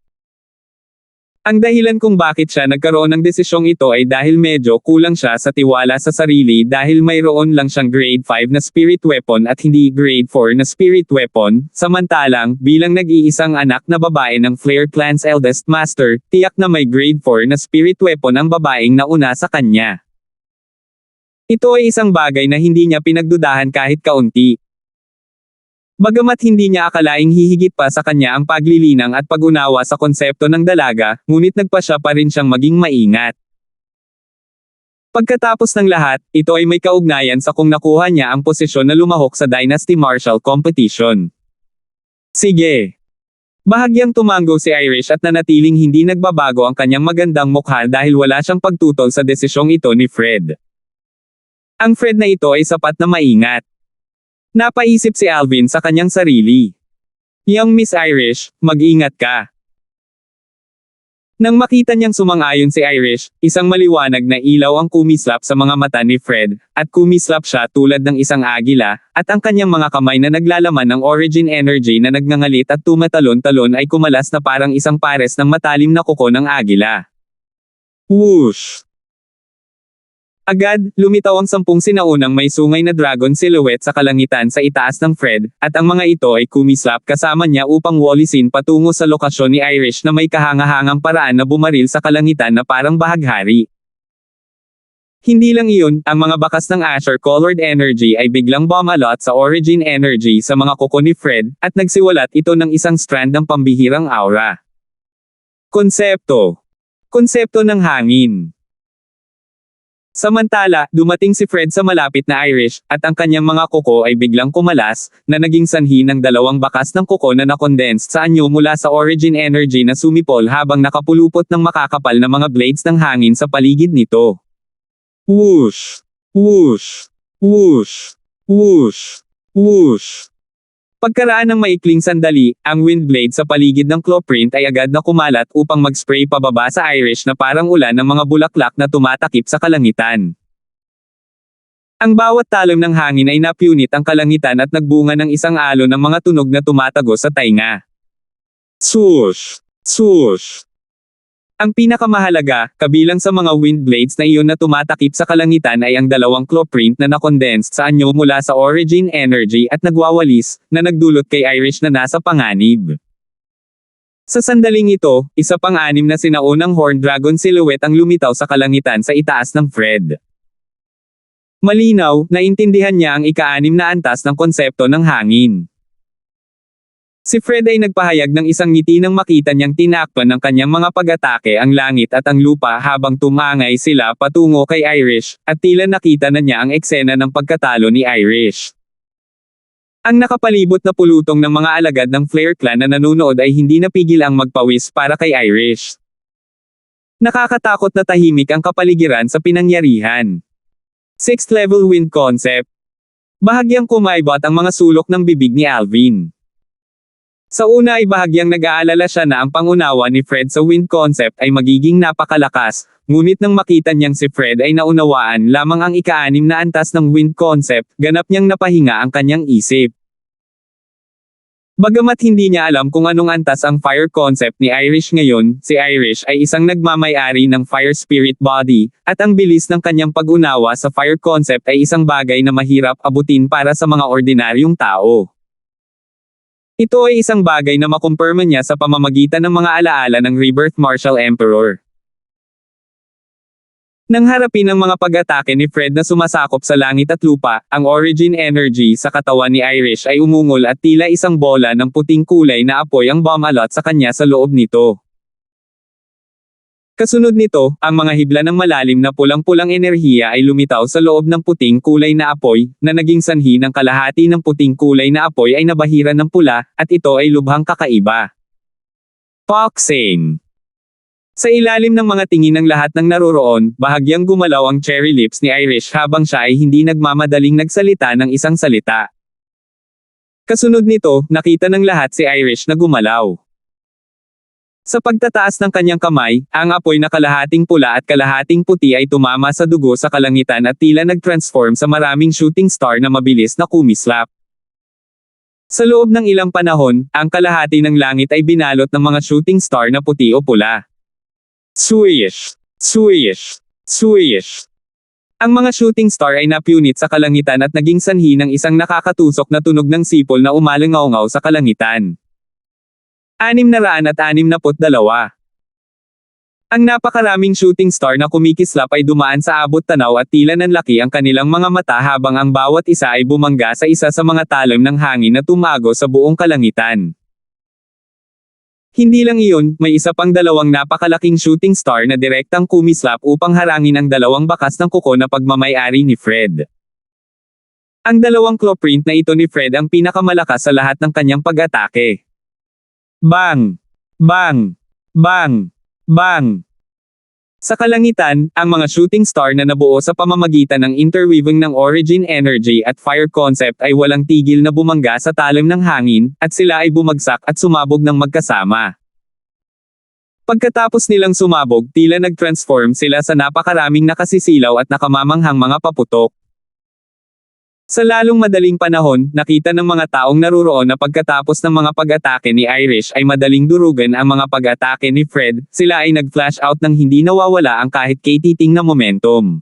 Ang dahilan kung bakit siya nagkaroon ng desisyong ito ay dahil medyo kulang siya sa tiwala sa sarili dahil mayroon lang siyang grade 5 na spirit weapon at hindi grade 4 na spirit weapon, samantalang, bilang nag-iisang anak na babae ng Flair Clan's eldest master, tiyak na may grade 4 na spirit weapon ang babaeng nauna sa kanya. Ito ay isang bagay na hindi niya pinagdudahan kahit kaunti. Bagamat hindi niya akalaing hihigit pa sa kanya ang paglilinang at pag-unawa sa konsepto ng dalaga, ngunit nagpasya pa rin siyang maging maingat. Pagkatapos ng lahat, ito ay may kaugnayan sa kung nakuha niya ang posisyon na lumahok sa Dynasty Martial Competition. Sige. Bahagyang tumango si Irish at nanatiling hindi nagbabago ang kanyang magandang mukha dahil wala siyang pagtutol sa desisyong ito ni Fred. Ang Fred na ito ay sapat na maingat. Napaisip si Alvin sa kanyang sarili. Young Miss Irish, mag-ingat ka. Nang makita niyang sumang-ayon si Irish, isang maliwanag na ilaw ang kumislap sa mga mata ni Fred, at kumislap siya tulad ng isang agila, at ang kanyang mga kamay na naglalaman ng origin energy na nagngangalit at tumatalon-talon ay kumalas na parang isang pares ng matalim na kuko ng agila. Whoosh! Agad, lumitaw ang 10 sinaunang may sungay na dragon silhouette sa kalangitan sa itaas ng Fred, at ang mga ito ay kumislap kasama niya upang walisin patungo sa lokasyon ni Irish na may kahangahangang paraan na bumaril sa kalangitan na parang bahaghari. Hindi lang iyon, ang mga bakas ng Asher-colored energy ay biglang bumalot sa origin energy sa mga kuko ni Fred, at nagsiwalat ito ng isang strand ng pambihirang aura. Konsepto. Konsepto ng hangin. Samantala, dumating si Fred sa malapit na Irish, at ang kanyang mga kuko ay biglang kumalas, na naging sanhi ng dalawang bakas ng kuko na nakondensed sa anyo mula sa origin energy na sumipol habang nakapulupot ng makakapal na mga blades ng hangin sa paligid nito. Whoosh! Whoosh! Whoosh! Whoosh! Whoosh! Pagkaraan ng maikling sandali, ang wind blade sa paligid ng clawprint ay agad na kumalat upang mag-spray pababa sa Irish na parang ulan ng mga bulaklak na tumatakip sa kalangitan. Ang bawat talon ng hangin ay napunit ang kalangitan at nagbunga ng isang alon ng mga tunog na tumatago sa tainga. Swoosh! Swoosh! Ang pinakamahalaga, kabilang sa mga wind blades na iyon na tumatakip sa kalangitan ay ang dalawang clawprint na nakondensed sa anyo mula sa origin energy at nagwawalis, na nagdulot kay Irish na nasa panganib. Sa sandaling ito, isa pang 6 na sinaunang horned dragon silhouette ang lumitaw sa kalangitan sa itaas ng Fred. Malinaw, naintindihan niya ang ika-6 na antas ng konsepto ng hangin. Si Fred ay nagpahayag ng isang ngiti nang makita niyang tinakpan ng kanyang mga pag-atake ang langit at ang lupa habang tumangay sila patungo kay Irish, at tila nakita na niya ang eksena ng pagkatalo ni Irish. Ang nakapalibot na pulutong ng mga alagad ng Flair Clan na nanonood ay hindi napigil ang magpawis para kay Irish. Nakakatakot na tahimik ang kapaligiran sa pinangyarihan. 6th level wind concept. Bahagyang kumaibot ang mga sulok ng bibig ni Alvin. Sa una ay bahagyang nag-aalala siya na ang pangunawa ni Fred sa wind concept ay magiging napakalakas, ngunit nang makita niyang si Fred ay naunawaan lamang ang ika-6 na antas ng wind concept, ganap niyang napahinga ang kanyang isip. Bagamat hindi niya alam kung anong antas ang fire concept ni Irish ngayon, si Irish ay isang nagmamay-ari ng fire spirit body, at ang bilis ng kanyang pag-unawa sa fire concept ay isang bagay na mahirap abutin para sa mga ordinaryong tao. Ito ay isang bagay na makumpirma niya sa pamamagitan ng mga alaala ng Rebirth Martial Emperor. Nang harapin ang mga pag-atake ni Fred na sumasakop sa langit at lupa, ang origin energy sa katawan ni Irish ay umungol at tila isang bola ng puting kulay na apoy ang bumalot sa kanya sa loob nito. Kasunod nito, ang mga hibla ng malalim na pulang-pulang enerhiya ay lumitaw sa loob ng puting kulay na apoy, na naging sanhi ng kalahati ng puting kulay na apoy ay nabahiran ng pula, at ito ay lubhang kakaiba. Boxing. Sa ilalim ng mga tingin ng lahat ng naroroon, bahagyang gumalaw ang cherry lips ni Irish habang siya ay hindi nagmamadaling nagsalita ng isang salita. Kasunod nito, nakita ng lahat si Irish na gumalaw. Sa pagtataas ng kanyang kamay, ang apoy na kalahating pula at kalahating puti ay tumama sa dugo sa kalangitan at tila nag-transform sa maraming shooting star na mabilis na kumislap. Sa loob ng ilang panahon, ang kalahati ng langit ay binalot ng mga shooting star na puti o pula. Swish! Swish! Swish! Ang mga shooting star ay napunit sa kalangitan at naging sanhi ng isang nakakatusok na tunog ng sipol na umalangaw-ngaw sa kalangitan. 662. Ang napakaraming shooting star na kumikislap ay dumaan sa abot tanaw at tila nanlaki ang kanilang mga mata habang ang bawat isa ay bumangga sa isa sa mga talim ng hangin na tumago sa buong kalangitan. Hindi lang iyon, may isa pang dalawang napakalaking shooting star na direktang kumislap upang harangin ang dalawang bakas ng kuko na pagmamay-ari ni Fred. Ang dalawang claw print na ito ni Fred ang pinakamalakas sa lahat ng kanyang pag-atake. Bang! Bang! Bang! Bang! Sa kalangitan, ang mga shooting star na nabuo sa pamamagitan ng interweaving ng origin energy at fire concept ay walang tigil na bumangga sa talim ng hangin, at sila ay bumagsak at sumabog ng magkasama. Pagkatapos nilang sumabog, tila nag-transform sila sa napakaraming nakasisilaw at nakamamanghang mga paputok. Sa lalong madaling panahon, nakita ng mga taong naruroon na pagkatapos ng mga pag-atake ni Irish ay madaling durugan ang mga pag-atake ni Fred, sila ay nag-flash out nang hindi nawawala ang kahit katiting na momentum.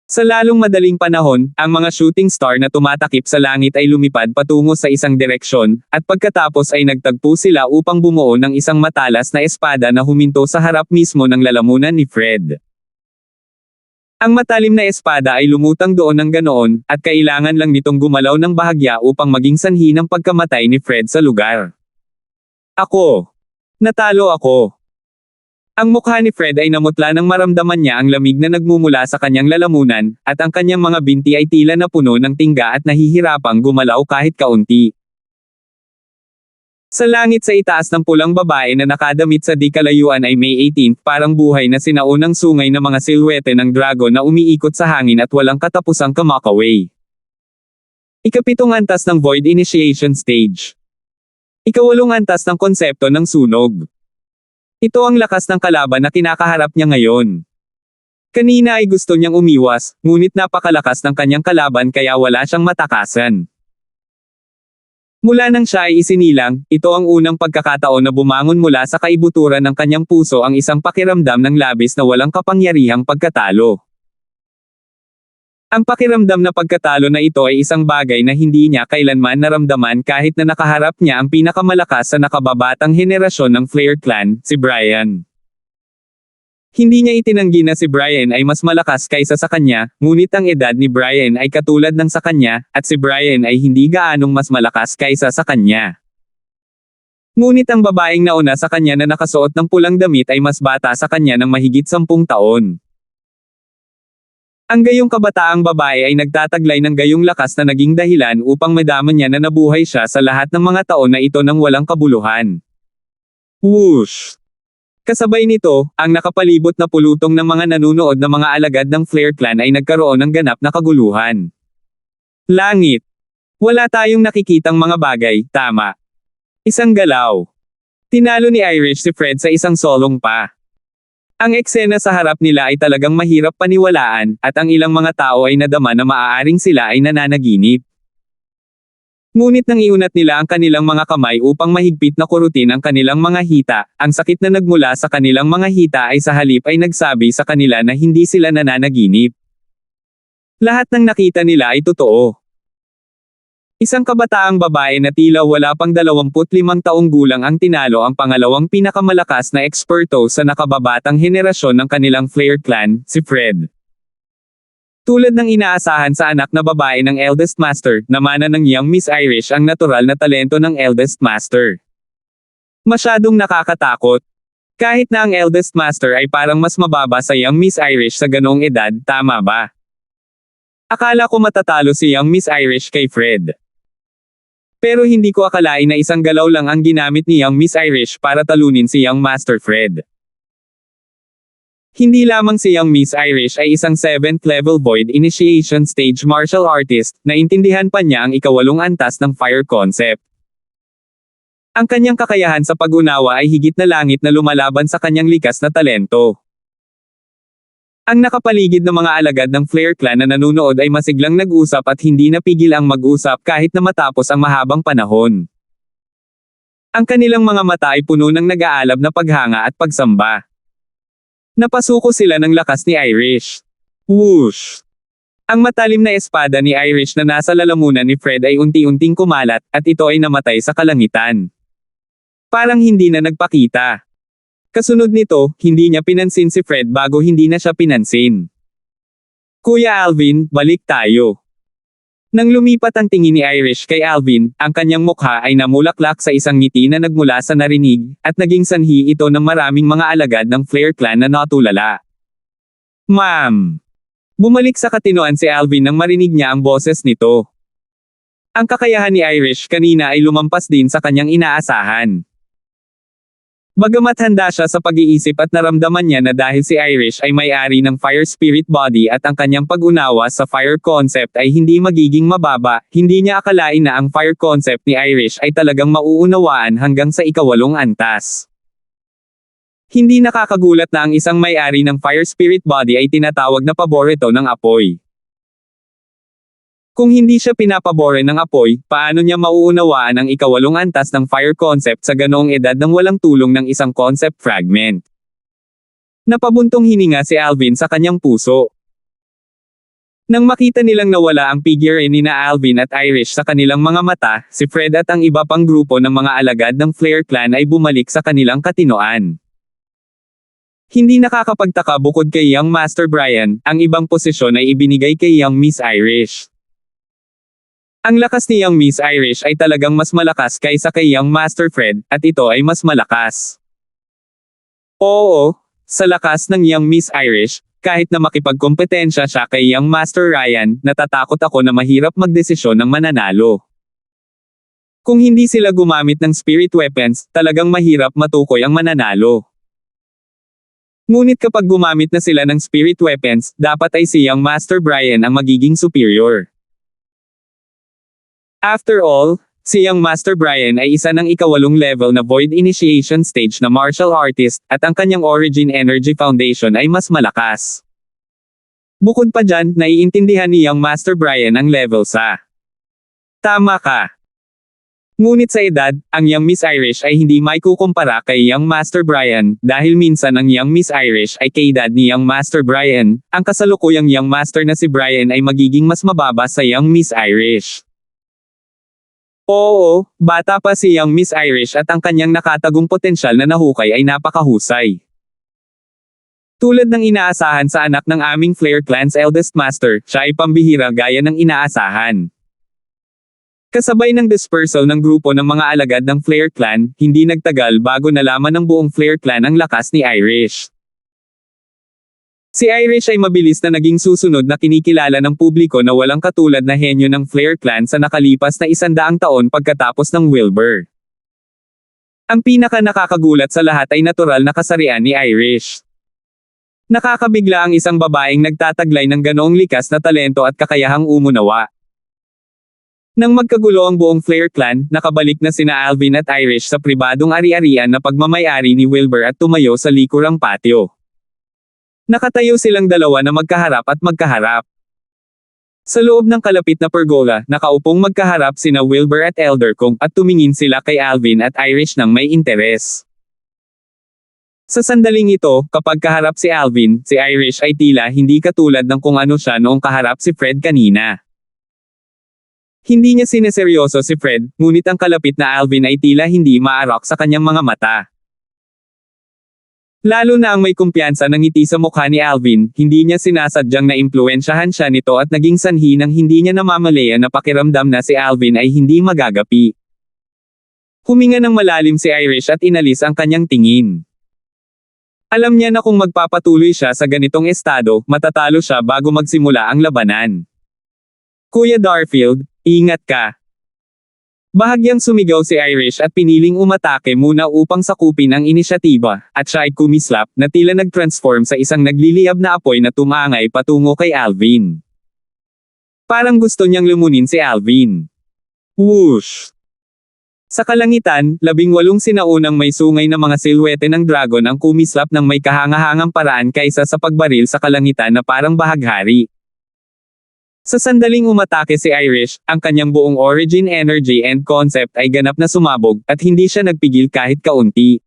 Sa lalong madaling panahon, ang mga shooting star na tumatakip sa langit ay lumipad patungo sa isang direksyon, at pagkatapos ay nagtagpo sila upang bumuo ng isang matalas na espada na huminto sa harap mismo ng lalamunan ni Fred. Ang matalim na espada ay lumutang doon ng ganoon, at kailangan lang nitong gumalaw ng bahagya upang maging sanhi ng pagkamatay ni Fred sa lugar. Ako. Natalo ako. Ang mukha ni Fred ay namutla nang maramdaman niya ang lamig na nagmumula sa kanyang lalamunan, at ang kanyang mga binti ay tila na puno ng tingga at nahihirapang gumalaw kahit kaunti. Sa langit sa itaas ng pulang babae na nakadamit sa di kalayuan ay May 18, parang buhay na sinaunang sungay na mga silhwete ng dragon na umiikot sa hangin at walang katapusang kamakaway. Ikapitong antas ng Void Initiation Stage. Ikawalong antas ng konsepto ng sunog. Ito ang lakas ng kalaban na kinakaharap niya ngayon. Kanina ay gusto niyang umiwas, ngunit napakalakas ng kanyang kalaban kaya wala siyang matakasan. Mula nang siya ay isinilang, ito ang unang pagkakataon na bumangon mula sa kaibuturan ng kanyang puso ang isang pakiramdam ng labis na walang kapangyarihang pagkatalo. Ang pakiramdam na pagkatalo na ito ay isang bagay na hindi niya kailanman naramdaman kahit na nakaharap niya ang pinakamalakas sa nakababatang henerasyon ng Flair Clan, si Brian. Hindi niya itinanggi na si Brian ay mas malakas kaysa sa kanya, ngunit ang edad ni Brian ay katulad ng sa kanya, at si Brian ay hindi gaanong mas malakas kaysa sa kanya. Ngunit ang babaeng nauna sa kanya na nakasuot ng pulang damit ay mas bata sa kanya ng mahigit 10 taon. Ang gayong kabataang babae ay nagtataglay ng gayong lakas na naging dahilan upang madama niya na nabuhay siya sa lahat ng mga taon na ito ng walang kabuluhan. Whoosh! Kasabay nito, ang nakapalibot na pulutong ng mga nanunood na mga alagad ng Flair Clan ay nagkaroon ng ganap na kaguluhan. Langit. Wala tayong nakikitang mga bagay, tama. Isang galaw. Tinalo ni Irish si Fred sa isang solong pa. Ang eksena sa harap nila ay talagang mahirap paniwalaan, at ang ilang mga tao ay nadama na maaaring sila ay nananaginip. Ngunit nang iunat nila ang kanilang mga kamay upang mahigpit na kurutin ang kanilang mga hita, ang sakit na nagmula sa kanilang mga hita ay sa halip ay nagsabi sa kanila na hindi sila nananaginip. Lahat ng nakita nila ay totoo. Isang kabataang babae na tila wala pang 25 taong gulang ang tinalo ang pangalawang pinakamalakas na eksperto sa nakababatang henerasyon ng kanilang Flair clan, si Fred. Tulad ng inaasahan sa anak na babae ng eldest master, namana ng young Miss Irish ang natural na talento ng eldest master. Masyadong nakakatakot. Kahit na ang eldest master ay parang mas mababa sa young Miss Irish sa ganoong edad, tama ba? Akala ko matatalo si young Miss Irish kay Fred. Pero hindi ko akalain na isang galaw lang ang ginamit ni young Miss Irish para talunin si young Master Fred. Hindi lamang si young Miss Irish ay isang 7th level void initiation stage martial artist, naintindihan pa niya ang ikawalong antas ng fire concept. Ang kanyang kakayahan sa pag-unawa ay higit na langit na lumalaban sa kanyang likas na talento. Ang nakapaligid na mga alagad ng Flair clan na nanunood ay masiglang nag-usap at hindi napigil ang mag-usap kahit na matapos ang mahabang panahon. Ang kanilang mga mata ay puno ng nag-aalab na paghanga at pagsamba. Napasuko sila ng lakas ni Irish. Whoosh! Ang matalim na espada ni Irish na nasa lalamunan ni Fred ay unti-unting kumalat, at ito ay namatay sa kalangitan. Parang hindi na nagpakita. Kasunod nito, hindi niya pinansin si Fred bago hindi na siya pinansin. Kuya Alvin, balik tayo. Nang lumipat ang tingin ni Irish kay Alvin, ang kanyang mukha ay namulaklak sa isang ngiti na nagmula sa narinig, at naging sanhi ito ng maraming mga alagad ng Flair clan na natulala. Ma'am! Bumalik sa katinoan si Alvin nang marinig niya ang boses nito. Ang kakayahan ni Irish kanina ay lumampas din sa kanyang inaasahan. Bagamat handa siya sa pag-iisip at naramdaman niya na dahil si Irish ay may-ari ng Fire Spirit Body at ang kanyang pag-unawa sa Fire Concept ay hindi magiging mababa, hindi niya akalain na ang Fire Concept ni Irish ay talagang mauunawaan hanggang sa ikawalong antas. Hindi nakakagulat na ang isang may-ari ng Fire Spirit Body ay tinatawag na paborito ng apoy. Kung hindi siya pinapabore ng apoy, paano niya mauunawaan ang ikawalong antas ng Fire Concept sa ganoong edad ng walang tulong ng isang concept fragment? Napabuntong hininga si Alvin sa kanyang puso. Nang makita nilang nawala ang figure ni na Alvin at Irish sa kanilang mga mata, si Fred at ang iba pang grupo ng mga alagad ng Flair clan ay bumalik sa kanilang katinoan. Hindi nakakapagtaka bukod kay young Master Brian, ang ibang posisyon ay ibinigay kay young Miss Irish. Ang lakas ni young Miss Irish ay talagang mas malakas kaysa kay young Master Fred, at ito ay mas malakas. Oo, sa lakas ng young Miss Irish, kahit na makipagkompetensya siya kay young Master Ryan, natatakot ako na mahirap magdesisyon ng mananalo. Kung hindi sila gumamit ng spirit weapons, talagang mahirap matukoy ang mananalo. Ngunit kapag gumamit na sila ng spirit weapons, dapat ay si young Master Brian ang magiging superior. After all, si young Master Brian ay isa ng ikawalong level na Void Initiation Stage na martial artist, at ang kanyang Origin Energy Foundation ay mas malakas. Bukod pa dyan, naiintindihan ni young Master Brian ang level sa. Tama ka. Ngunit sa edad, ang young Miss Irish ay hindi maikukumpara kay young Master Brian, dahil minsan ang young Miss Irish ay kaedad ni young Master Brian, ang kasalukuyang young Master na si Brian ay magiging mas mababa sa young Miss Irish. Oo, bata pa si young Miss Irish at ang kanyang nakatagong potensyal na nahukay ay napakahusay. Tulad ng inaasahan sa anak ng aming Flair clan's eldest master, siya ay pambihira gaya ng inaasahan. Kasabay ng dispersal ng grupo ng mga alagad ng Flair clan, hindi nagtagal bago nalaman ng buong Flair clan ang lakas ni Irish. Si Irish ay mabilis na naging susunod na kinikilala ng publiko na walang katulad na henyo ng Flair clan sa nakalipas na 100 taon pagkatapos ng Wilbur. Ang pinaka nakakagulat sa lahat ay natural na kasarian ni Irish. Nakakabigla ang isang babaeng nagtataglay ng ganoong likas na talento at kakayahang umunawa. Nang magkagulo ang buong Flair clan, nakabalik na sina Alvin at Irish sa pribadong ari-arian na pagmamayari ni Wilbur at tumayo sa likurang patio. Nakatayo silang dalawa na magkaharap at magkaharap. Sa loob ng kalapit na pergola, nakaupong magkaharap sina Wilbur at Elder Kong at tumingin sila kay Alvin at Irish ng may interes. Sa sandaling ito, kapag kaharap si Alvin, si Irish ay tila hindi katulad ng kung ano siya noong kaharap si Fred kanina. Hindi niya sineseryoso si Fred, ngunit ang kalapit na Alvin ay tila hindi maarok sa kanyang mga mata. Lalo na ang may kumpiyansa ng ngiti sa mukha ni Alvin, hindi niya sinasadyang naimpluwensyahan siya nito at naging sanhi ng hindi niya namamalayan na pakiramdam na si Alvin ay hindi magagapi. Huminga ng malalim si Irish at inalis ang kanyang tingin. Alam niya na kung magpapatuloy siya sa ganitong estado, matatalo siya bago magsimula ang labanan. Kuya Darfield, ingat ka. Bahagyang sumigaw si Irish at piniling umatake muna upang sakupin ang inisyatiba, at siya ay kumislap na tila nag-transform sa isang nagliliyab na apoy na tumangay patungo kay Alvin. Parang gusto niyang lumunin si Alvin. Whoosh! Sa kalangitan, 18 sinaunang may sungay na mga silhwete ng dragon ang kumislap ng may kahangahangang paraan kaysa sa pagbaril sa kalangitan na parang bahaghari. Sa sandaling umatake si Irish, ang kanyang buong origin energy and concept ay ganap na sumabog, at hindi siya nagpigil kahit kaunti.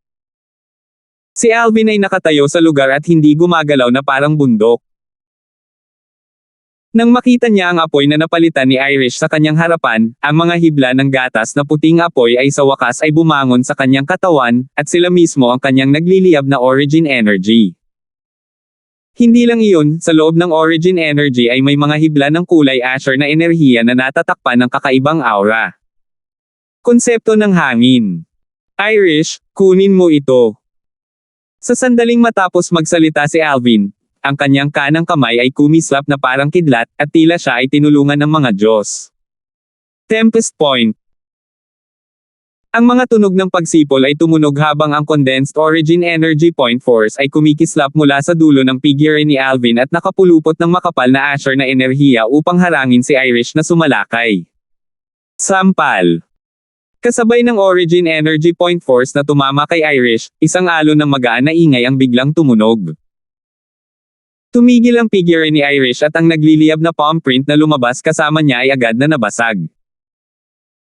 Si Alvin ay nakatayo sa lugar at hindi gumagalaw na parang bundok. Nang makita niya ang apoy na napalitan ni Irish sa kanyang harapan, ang mga hibla ng gatas na puting apoy ay sa wakas ay bumangon sa kanyang katawan, at sila mismo ang kanyang nagliliyab na origin energy. Hindi lang iyon, sa loob ng origin energy ay may mga hibla ng kulay asher na enerhiya na natatakpan ng kakaibang aura. Konsepto ng hangin. Irish, kunin mo ito. Sa sandaling matapos magsalita si Alvin, ang kanyang kanang kamay ay kumislap na parang kidlat, at tila siya ay tinulungan ng mga Diyos. Tempest Point. Ang mga tunog ng pagsipol ay tumunog habang ang condensed origin energy point force ay kumikislap mula sa dulo ng figure ni Alvin at nakapulupot ng makapal na asher na enerhiya upang harangin si Irish na sumalakay. Sampal. Kasabay ng origin energy point force na tumama kay Irish, isang alon ng magaan na ingay ang biglang tumunog. Tumigil ang figure ni Irish at ang nagliliyab na palm print na lumabas kasama niya ay agad na nabasag.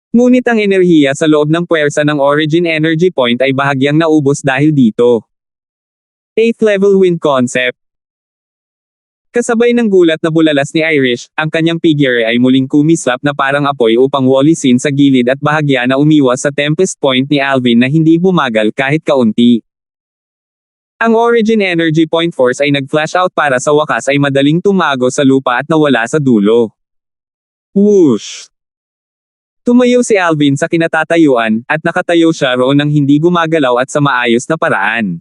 Ngunit ang enerhiya sa loob ng puwersa ng origin energy point ay bahagyang naubos dahil dito. 8th level wind concept. Kasabay ng gulat na bulalas ni Irish, ang kanyang figure ay muling kumislap na parang apoy upang walisin sa gilid at bahagya na umiwas sa tempest point ni Alvin na hindi bumagal kahit kaunti. Ang origin energy point force ay nag-flash out para sa wakas ay madaling tumago sa lupa at nawala sa dulo. Whoosh! Tumayo si Alvin sa kinatatayuan, at nakatayo siya roon nang hindi gumagalaw at sa maayos na paraan.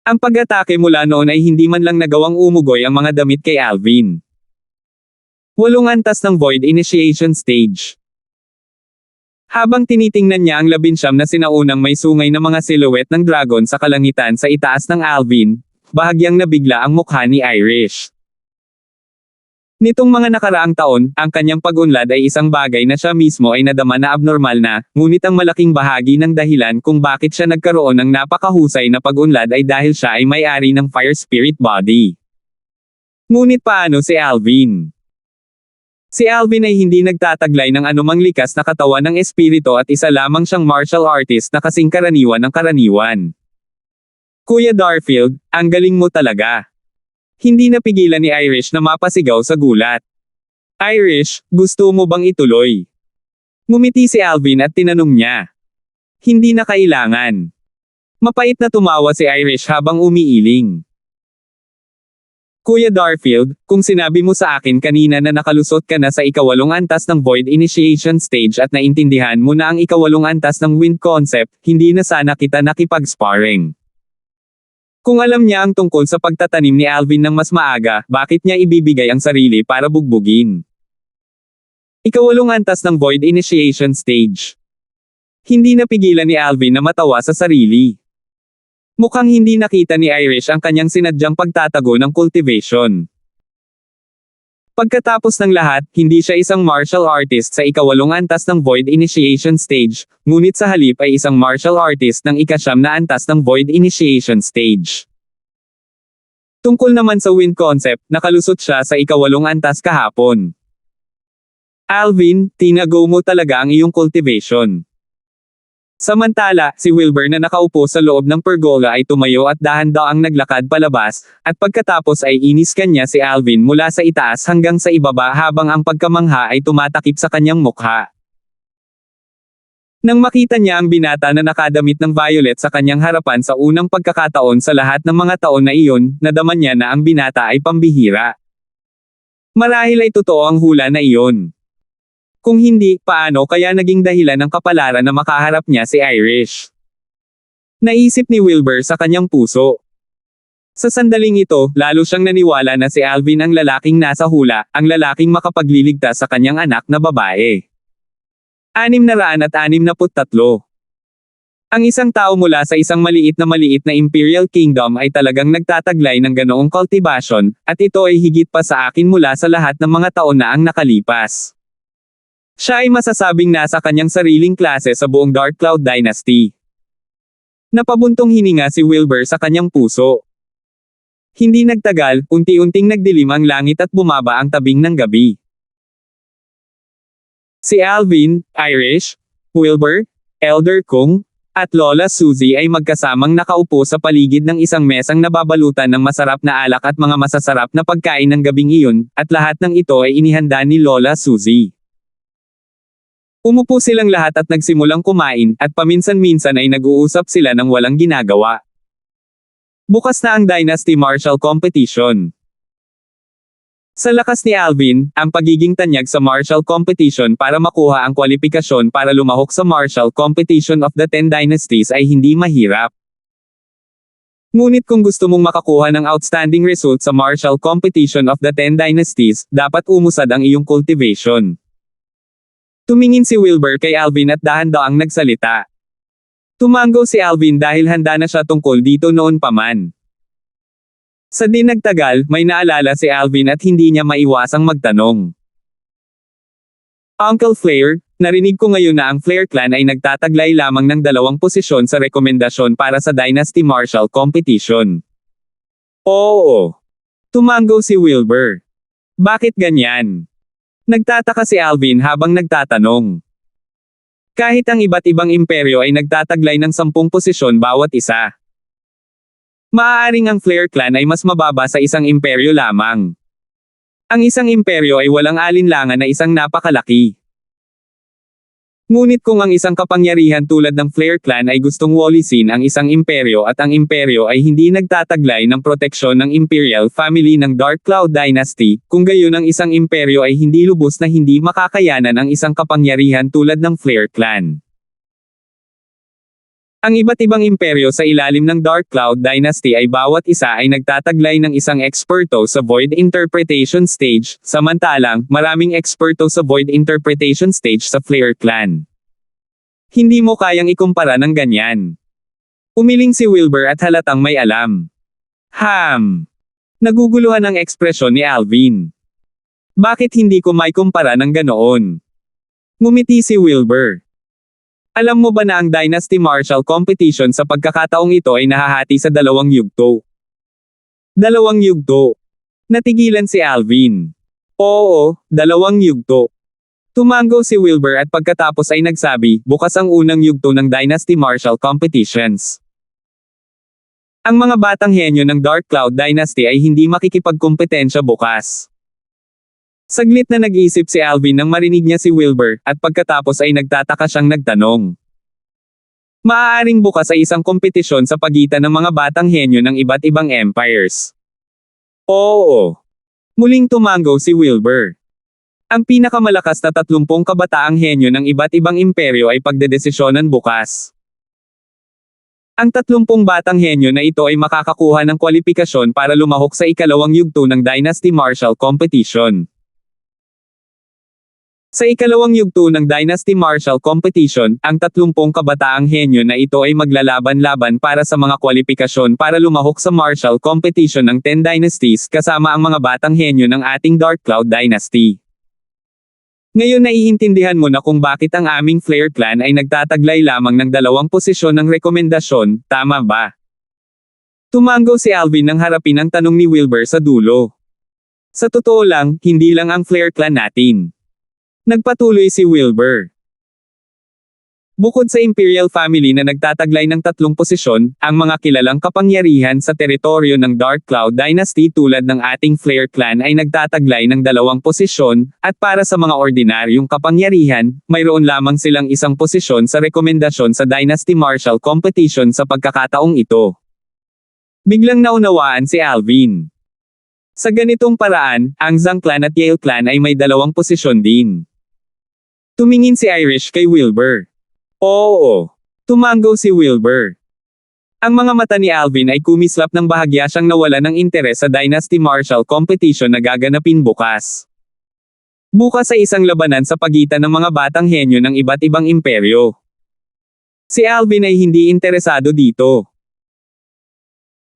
Ang pag-atake mula noon ay hindi man lang nagawang umugoy ang mga damit kay Alvin. 8 antas ng Void Initiation Stage. Habang tinitingnan niya ang 19 na sinaunang may sungay na mga silhouette ng dragon sa kalangitan sa itaas ng Alvin, bahagyang nabigla ang mukha ni Irish. Nitong mga nakaraang taon, ang kanyang pag-unlad ay isang bagay na siya mismo ay nadama na abnormal na, ngunit ang malaking bahagi ng dahilan kung bakit siya nagkaroon ng napakahusay na pag-unlad ay dahil siya ay may-ari ng Fire Spirit Body. Ngunit paano si Alvin? Si Alvin ay hindi nagtataglay ng anumang likas na katawan ng espiritu at isa lamang siyang martial artist na kasing karaniwan ng karaniwan. Kuya Darfield, ang galing mo talaga. Hindi napigilan ni Irish na mapasigaw sa gulat. Irish, gusto mo bang ituloy? Ngumiti si Alvin at tinanong niya. Hindi na kailangan. Mapait na tumawa si Irish habang umiiling. Kuya Darfield, kung sinabi mo sa akin kanina na nakalusot ka na sa ika-8 antas ng Void Initiation Stage at naintindihan mo na ang ika-8 antas ng Wind Concept, hindi na sana kita nakipag-sparring. Kung alam niya ang tungkol sa pagtatanim ni Alvin ng mas maaga, bakit niya ibibigay ang sarili para bugbugin? Ika-8 antas ng Void Initiation Stage. Hindi napigilan ni Alvin na matawa sa sarili. Mukhang hindi nakita ni Irish ang kanyang sinadyang pagtatago ng cultivation. Pagkatapos ng lahat, hindi siya isang martial artist sa ika-8 antas ng Void Initiation Stage, ngunit sa halip ay isang martial artist ng ika-9 na antas ng Void Initiation Stage. Tungkol naman sa wind concept, nakalusot siya sa ika-8 antas kahapon. Alvin, tinago mo talaga ang iyong cultivation. Samantala, si Wilbur na nakaupo sa loob ng pergola ay tumayo at dahan-daang naglakad palabas, at pagkatapos ay inis kanya si Alvin mula sa itaas hanggang sa ibaba habang ang pagkamangha ay tumatakip sa kanyang mukha. Nang makita niya ang binata na nakadamit ng violet sa kanyang harapan sa unang pagkakataon sa lahat ng mga taon na iyon, nadama niya na ang binata ay pambihira. Marahil ay totoo ang hula na iyon. Kung hindi, paano kaya naging dahilan ng kapalaran na makaharap niya si Irish? Naisip ni Wilbur sa kanyang puso. Sa sandaling ito, lalo siyang naniwala na si Alvin ang lalaking nasa hula, ang lalaking makapagliligtas sa kanyang anak na babae. 663. Ang isang tao mula sa isang maliit na Imperial Kingdom ay talagang nagtataglay ng ganoong cultivation, at ito ay higit pa sa akin mula sa lahat ng mga taon na ang nakalipas. Siya ay masasabing nasa kanyang sariling klase sa buong Dark Cloud Dynasty. Napabuntong hininga si Wilbur sa kanyang puso. Hindi nagtagal, unti-unting nagdilim ang langit at bumaba ang tabing ng gabi. Si Alvin, Irish, Wilbur, Elder Kung, at Lola Suzy ay magkasamang nakaupo sa paligid ng isang mesang nababalutan ng masarap na alak at mga masasarap na pagkain ng gabing iyon, at lahat ng ito ay inihanda ni Lola Suzy. Umupo silang lahat at nagsimulang kumain, at paminsan-minsan ay nag-uusap sila ng walang ginagawa. Bukas na ang Dynasty Martial Competition. Sa lakas ni Alvin, ang pagiging tanyag sa martial competition para makuha ang kwalipikasyon para lumahok sa Martial Competition of the 10 Dynasties ay hindi mahirap. Ngunit kung gusto mong makakuha ng outstanding result sa Martial Competition of the 10 Dynasties, dapat umusad ang iyong cultivation. Tumingin si Wilbur kay Alvin at dahan-daang nagsalita. Tumango si Alvin dahil handa na siya tungkol dito noon pa man. Sa di nagtagal, may naalala si Alvin at hindi niya maiwasang magtanong. Uncle Flare, narinig ko ngayon na ang Flare Clan ay nagtataglay lamang ng 2 posisyon sa rekomendasyon para sa Dynasty Martial Competition. Oo. Tumango si Wilbur. Bakit ganyan? Nagtataka si Alvin habang nagtatanong. Kahit ang iba't ibang imperyo ay nagtataglay ng 10 posisyon bawat isa. Maaaring ang Flare Clan ay mas mababa sa isang imperyo lamang. Ang isang imperyo ay walang alinlangan na isang napakalaki. Ngunit kung ang isang kapangyarihan tulad ng Flare Clan ay gustong walisin ang isang imperyo at ang imperyo ay hindi nagtataglay ng proteksyon ng Imperial Family ng Dark Cloud Dynasty, kung gayon ang isang imperyo ay hindi lubos na hindi makakayanan ang isang kapangyarihan tulad ng Flare Clan. Ang iba't ibang imperyo sa ilalim ng Dark Cloud Dynasty ay bawat isa ay nagtataglay ng isang eksperto sa Void Interpretation Stage, samantalang maraming eksperto sa Void Interpretation Stage sa Flare Clan. Hindi mo kayang ikumpara ng ganyan. Umiling si Wilbur at halatang may alam. Naguguluhan ang ekspresyon ni Alvin. Bakit hindi ko maikumpara ng ganoon? Ngumiti si Wilbur. Alam mo ba na ang Dynasty Martial Competition sa pagkakataong ito ay nahahati sa 2 yugto? 2 yugto. Natigilan si Alvin. Oo, 2 yugto. Tumango si Wilbur at pagkatapos ay nagsabi, bukas ang unang yugto ng Dynasty Martial Competitions. Ang mga batang henyo ng Dark Cloud Dynasty ay hindi makikipagkompetensya bukas. Saglit na nag-iisip si Alvin nang marinig niya si Wilbur, at pagkatapos ay nagtataka siyang nagtanong. Maaaring bukas ay isang kompetisyon sa pagitan ng mga batang henyo ng iba't ibang empires. Oo. Muling tumango si Wilbur. Ang pinakamalakas na 30 kabataang henyo ng iba't ibang imperyo ay pagdedesisyonan bukas. Ang 30 batang henyo na ito ay makakakuha ng kwalipikasyon para lumahok sa ika-2 yugto ng Dynasty Martial Competition. Sa ikalawang yugto ng Dynasty Martial Competition, ang 30 kabataang henyo na ito ay maglalaban-laban para sa mga kwalipikasyon para lumahok sa Martial Competition ng 10 Dynasties kasama ang mga batang henyo ng ating Dark Cloud Dynasty. Ngayon naiintindihan mo na kung bakit ang aming Flare Clan ay nagtataglay lamang ng 2 posisyon ng rekomendasyon, tama ba? Tumango si Alvin nang harapin ang tanong ni Wilbur sa dulo. Sa totoo lang, hindi lang ang Flare Clan natin. Nagpatuloy si Wilbur. Bukod sa Imperial Family na nagtataglay ng 3 posisyon, ang mga kilalang kapangyarihan sa teritoryo ng Dark Cloud Dynasty tulad ng ating Flare Clan ay nagtataglay ng 2 posisyon, at para sa mga ordinaryong kapangyarihan, mayroon lamang silang 1 posisyon sa rekomendasyon sa Dynasty Martial Competition sa pagkakataong ito. Biglang naunawaan si Alvin. Sa ganitong paraan, ang Zhang Clan at Yale Clan ay may 2 posisyon din. Tumingin si Irish kay Wilbur. Oo. Tumango si Wilbur. Ang mga mata ni Alvin ay kumislap ng bahagya siyang nawala ng interes sa Dynasty Martial Competition na gaganapin bukas. Bukas ay isang labanan sa pagitan ng mga batang henyo ng iba't ibang imperyo. Si Alvin ay hindi interesado dito.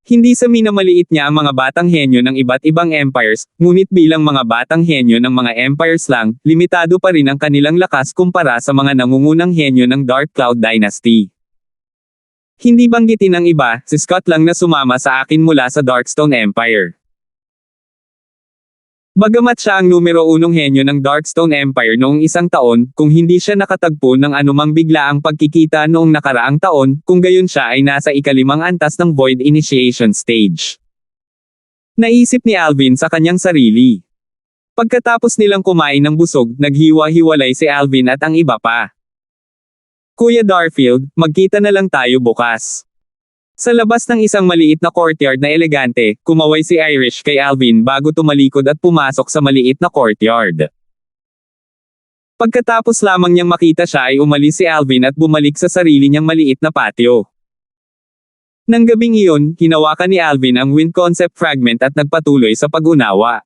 Hindi sa minamaliit niya ang mga batang henyo ng iba't ibang empires, ngunit bilang mga batang henyo ng mga empires lang, limitado pa rin ang kanilang lakas kumpara sa mga nangungunang henyo ng Dark Cloud Dynasty. Hindi banggitin ng iba, si Scott lang na sumama sa akin mula sa Darkstone Empire. Bagamat siya ang numero 1 henyo ng Darkstone Empire noong isang taon, kung hindi siya nakatagpo ng anumang biglaang pagkikita noong nakaraang taon, kung gayon siya ay nasa ikalimang antas ng Void Initiation Stage. Naisip ni Alvin sa kanyang sarili. Pagkatapos nilang kumain ng busog, naghiwa-hiwalay si Alvin at ang iba pa. Kuya Darfield, magkita na lang tayo bukas. Sa labas ng isang maliit na courtyard na elegante, kumaway si Irish kay Alvin bago tumalikod at pumasok sa maliit na courtyard. Pagkatapos lamang niyang makita siya ay umalis si Alvin at bumalik sa sarili niyang maliit na patio. Nang gabing iyon, hinawakan ni Alvin ang Wind Concept Fragment at nagpatuloy sa pag-unawa.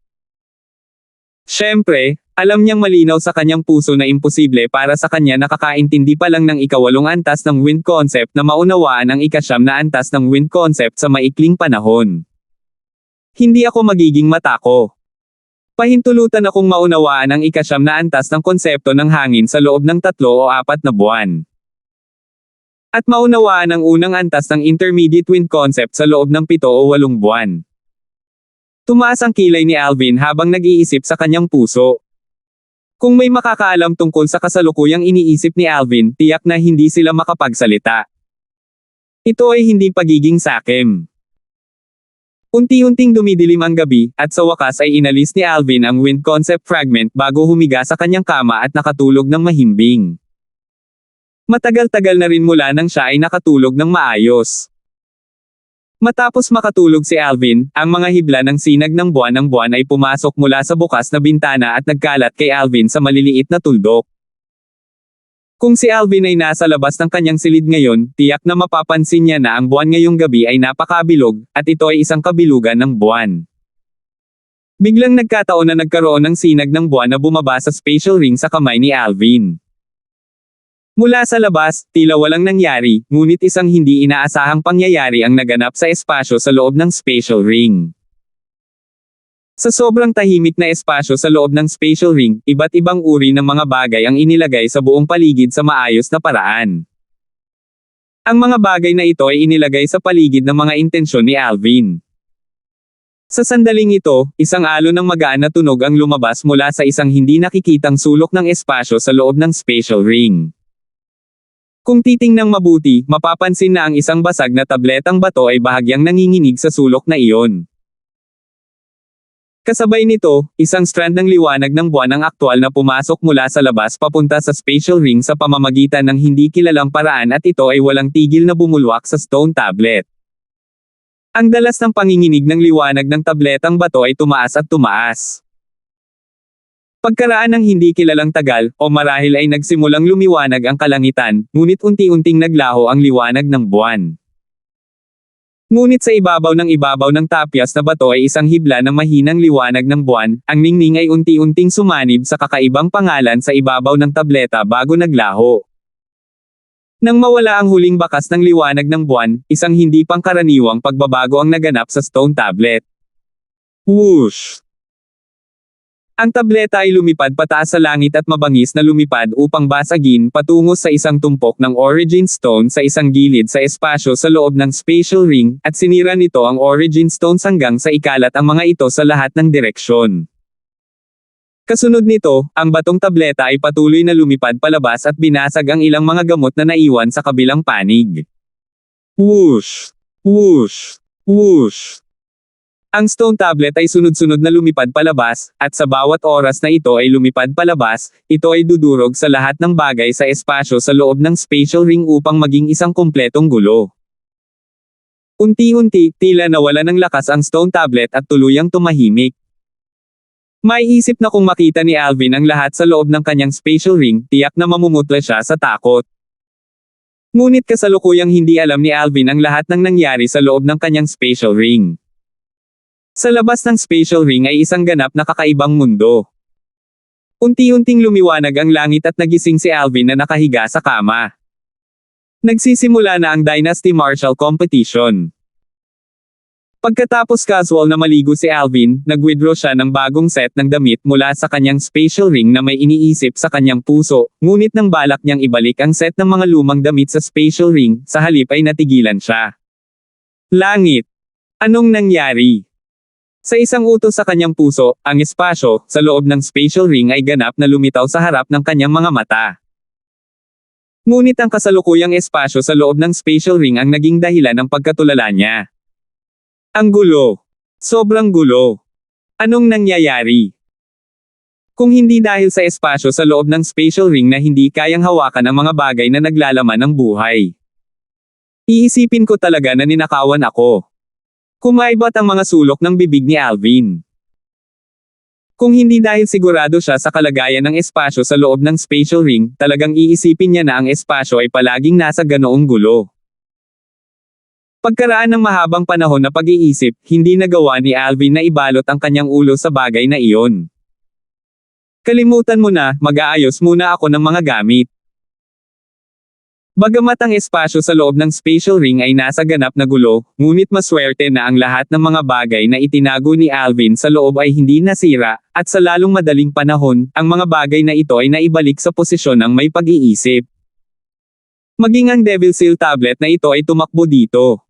Siyempre, alam niyang malinaw sa kanyang puso na imposible para sa kanya nakakaintindi pa lang ng ika-8 antas ng Wind Concept na maunawaan ang ika-9 na antas ng Wind Concept sa maikling panahon. Hindi ako magiging matako. Pahintulutan akong maunawaan ang ika-9 na antas ng konsepto ng hangin sa loob ng 3 o 4 na buwan. At maunawaan ang unang antas ng Intermediate Wind Concept sa loob ng 7 o 8 buwan. Tumaas ang kilay ni Alvin habang nag-iisip sa kanyang puso. Kung may makakaalam tungkol sa kasalukuyang iniisip ni Alvin, tiyak na hindi sila makapagsalita. Ito ay hindi pagiging sakim. Unti-unting dumidilim ang gabi, at sa wakas ay inalis ni Alvin ang Wind Concept Fragment bago humiga sa kanyang kama at nakatulog ng mahimbing. Matagal-tagal na rin mula nang siya ay nakatulog ng maayos. Matapos makatulog si Alvin, ang mga hibla ng sinag ng buwan ay pumasok mula sa bukas na bintana at nagkalat kay Alvin sa maliliit na tuldok. Kung si Alvin ay nasa labas ng kanyang silid ngayon, tiyak na mapapansin niya na ang buwan ngayong gabi ay napakabilog, at ito ay isang kabilugan ng buwan. Biglang nagkataon na nagkaroon ng sinag ng buwan na bumaba sa spatial ring sa kamay ni Alvin. Mula sa labas, tila walang nangyari, ngunit isang hindi inaasahang pangyayari ang naganap sa espasyo sa loob ng spatial ring. Sa sobrang tahimik na espasyo sa loob ng spatial ring, iba't ibang uri ng mga bagay ang inilagay sa buong paligid sa maayos na paraan. Ang mga bagay na ito ay inilagay sa paligid ng mga intensyon ni Alvin. Sa sandaling ito, isang alon ng magaan na tunog ang lumabas mula sa isang hindi nakikitang sulok ng espasyo sa loob ng spatial ring. Kung titingnang mabuti, mapapansin na ang isang basag na tabletang bato ay bahagyang nanginginig sa sulok na iyon. Kasabay nito, isang strand ng liwanag ng buwan ang aktwal na pumasok mula sa labas papunta sa spatial ring sa pamamagitan ng hindi kilalang paraan at ito ay walang tigil na bumulwak sa stone tablet. Ang dalas ng panginginig ng liwanag ng tabletang bato ay tumaas at tumaas. Pagkaraan ng hindi kilalang tagal, o marahil ay nagsimulang lumiwanag ang kalangitan, ngunit unti-unting naglaho ang liwanag ng buwan. Ngunit sa ibabaw ng tapyas na bato ay isang hibla ng mahinang liwanag ng buwan, ang ningning ay unti-unting sumanib sa kakaibang pangalan sa ibabaw ng tableta bago naglaho. Nang mawala ang huling bakas ng liwanag ng buwan, isang hindi pangkaraniwang pagbabago ang naganap sa stone tablet. Whoosh! Ang tableta ay lumipad pataas sa langit at mabangis na lumipad upang basagin patungo sa isang tumpok ng origin stone sa isang gilid sa espasyo sa loob ng spatial ring, at sinira nito ang origin stones hanggang sa ikalat ang mga ito sa lahat ng direksyon. Kasunod nito, ang batong tableta ay patuloy na lumipad palabas at binasag ang ilang mga gamot na naiwan sa kabilang panig. Whoosh! Whoosh! Whoosh! Ang stone tablet ay sunod-sunod na lumipad palabas, at sa bawat oras na ito ay lumipad palabas, ito ay dudurog sa lahat ng bagay sa espasyo sa loob ng spatial ring upang maging isang kumpletong gulo. Unti-unti, tila nawala ng lakas ang stone tablet at tuluyang tumahimik. Maiisip na kung makita ni Alvin ang lahat sa loob ng kanyang spatial ring, tiyak na mamumutla siya sa takot. Ngunit kasalukuyang hindi alam ni Alvin ang lahat ng nangyari sa loob ng kanyang spatial ring. Sa labas ng spatial ring ay isang ganap na kakaibang mundo. Unti-unting lumiwanag ang langit at nagising si Alvin na nakahiga sa kama. Nagsisimula na ang Dynasty Martial Competition. Pagkatapos casual na maligo si Alvin, nag-withdraw siya ng bagong set ng damit mula sa kanyang spatial ring na may iniisip sa kanyang puso, ngunit nang balak niyang ibalik ang set ng mga lumang damit sa spatial ring, sa halip ay natigilan siya. Langit! Anong nangyari? Sa isang utos sa kanyang puso, ang espasyo, sa loob ng spatial ring ay ganap na lumitaw sa harap ng kanyang mga mata. Ngunit ang kasalukuyang espasyo sa loob ng spatial ring ang naging dahilan ng pagkatulala niya. Ang gulo. Sobrang gulo. Anong nangyayari? Kung hindi dahil sa espasyo sa loob ng spatial ring na hindi kayang hawakan ang mga bagay na naglalaman ng buhay. Iisipin ko talaga na ninakawan ako. Kumaibat ang mga sulok ng bibig ni Alvin. Kung hindi dahil sigurado siya sa kalagayan ng espasyo sa loob ng spatial ring, talagang iisipin niya na ang espasyo ay palaging nasa ganoong gulo. Pagkaraan ng mahabang panahon na pag-iisip, hindi nagawa ni Alvin na ibalot ang kanyang ulo sa bagay na iyon. Kalimutan mo na, mag-aayos muna ako ng mga gamit. Bagamat ang espasyo sa loob ng spatial ring ay nasa ganap na gulo, ngunit maswerte na ang lahat ng mga bagay na itinago ni Alvin sa loob ay hindi nasira, at sa lalong madaling panahon, ang mga bagay na ito ay naibalik sa posisyon ng may pag-iisip. Maging ang Devil Seal tablet na ito ay tumakbo dito.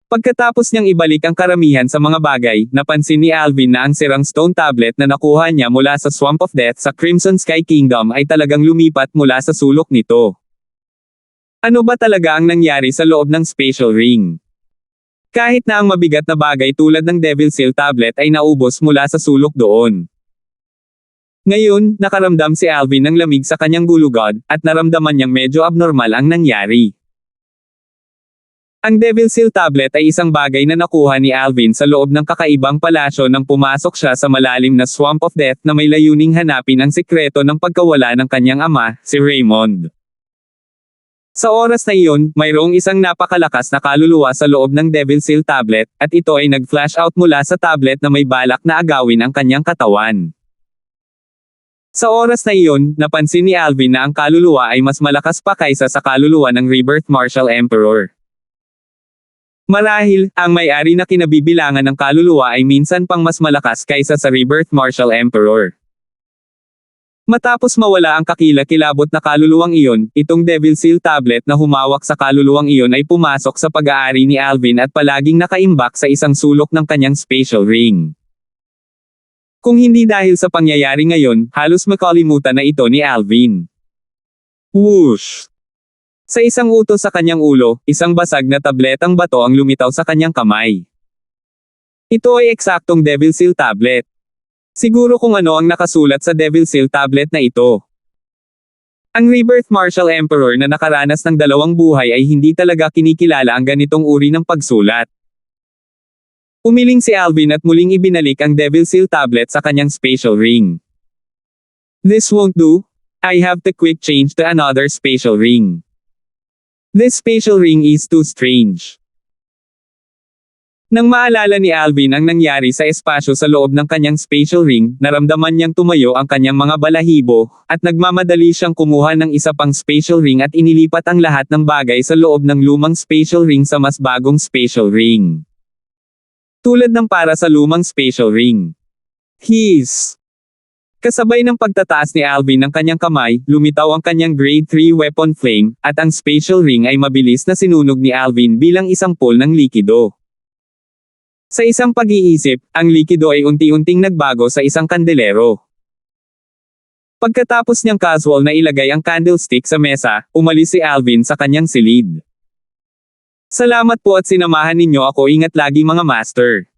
Pagkatapos niyang ibalik ang karamihan sa mga bagay, napansin ni Alvin na ang sirang stone tablet na nakuha niya mula sa Swamp of Death sa Crimson Sky Kingdom ay talagang lumipat mula sa sulok nito. Ano ba talaga ang nangyari sa loob ng spatial ring? Kahit na ang mabigat na bagay tulad ng Devil Seal tablet ay naubos mula sa sulok doon. Ngayon, nakaramdam si Alvin ng lamig sa kanyang gulugod, at naramdaman niyang medyo abnormal ang nangyari. Ang Devil Seal tablet ay isang bagay na nakuha ni Alvin sa loob ng kakaibang palasyo nang pumasok siya sa malalim na Swamp of Death na may layuning hanapin ang sikreto ng pagkawala ng kanyang ama, si Raymond. Sa oras na iyon, mayroong isang napakalakas na kaluluwa sa loob ng Devil Seal tablet, at ito ay nag-flash out mula sa tablet na may balak na agawin ang kanyang katawan. Sa oras na iyon, napansin ni Alvin na ang kaluluwa ay mas malakas pa kaysa sa kaluluwa ng Rebirth Martial Emperor. Marahil, ang may-ari na kinabibilangan ng kaluluwa ay minsan pang mas malakas kaysa sa Rebirth Martial Emperor. Matapos mawala ang kakilakilabot na kaluluwang iyon, itong Devil Seal tablet na humawak sa kaluluwang iyon ay pumasok sa pag-aari ni Alvin at palaging nakaimbak sa isang sulok ng kanyang spatial ring. Kung hindi dahil sa pangyayari ngayon, halos makalimutan na ito ni Alvin. Whoosh! Sa isang utos sa kanyang ulo, isang basag na tabletang bato ang lumitaw sa kanyang kamay. Ito ay eksaktong Devil Seal tablet. Siguro kung ano ang nakasulat sa Devil Seal tablet na ito. Ang Rebirth Martial Emperor na nakaranas ng dalawang buhay ay hindi talaga kinikilala ang ganitong uri ng pagsulat. Umiling si Alvin at muling ibinalik ang Devil Seal tablet sa kanyang spatial ring. This won't do. I have to quick change to another spatial ring. This spatial ring is too strange. Nang maalala ni Alvin ang nangyari sa espasyo sa loob ng kanyang spatial ring, naramdaman niyang tumayo ang kanyang mga balahibo, at nagmamadali siyang kumuha ng isa pang spatial ring at inilipat ang lahat ng bagay sa loob ng lumang spatial ring sa mas bagong spatial ring. Tulad ng para sa lumang spatial ring. Kasabay ng pagtataas ni Alvin ng kanyang kamay, lumitaw ang kanyang grade 3 weapon flame, at ang spatial ring ay mabilis na sinunog ni Alvin bilang isang pool ng likido. Sa isang pag-iisip, ang likido ay unti-unting nagbago sa isang kandelero. Pagkatapos niyang casual na ilagay ang candlestick sa mesa, umalis si Alvin sa kanyang silid. Salamat po at sinamahan ninyo ako, ingat lagi mga master.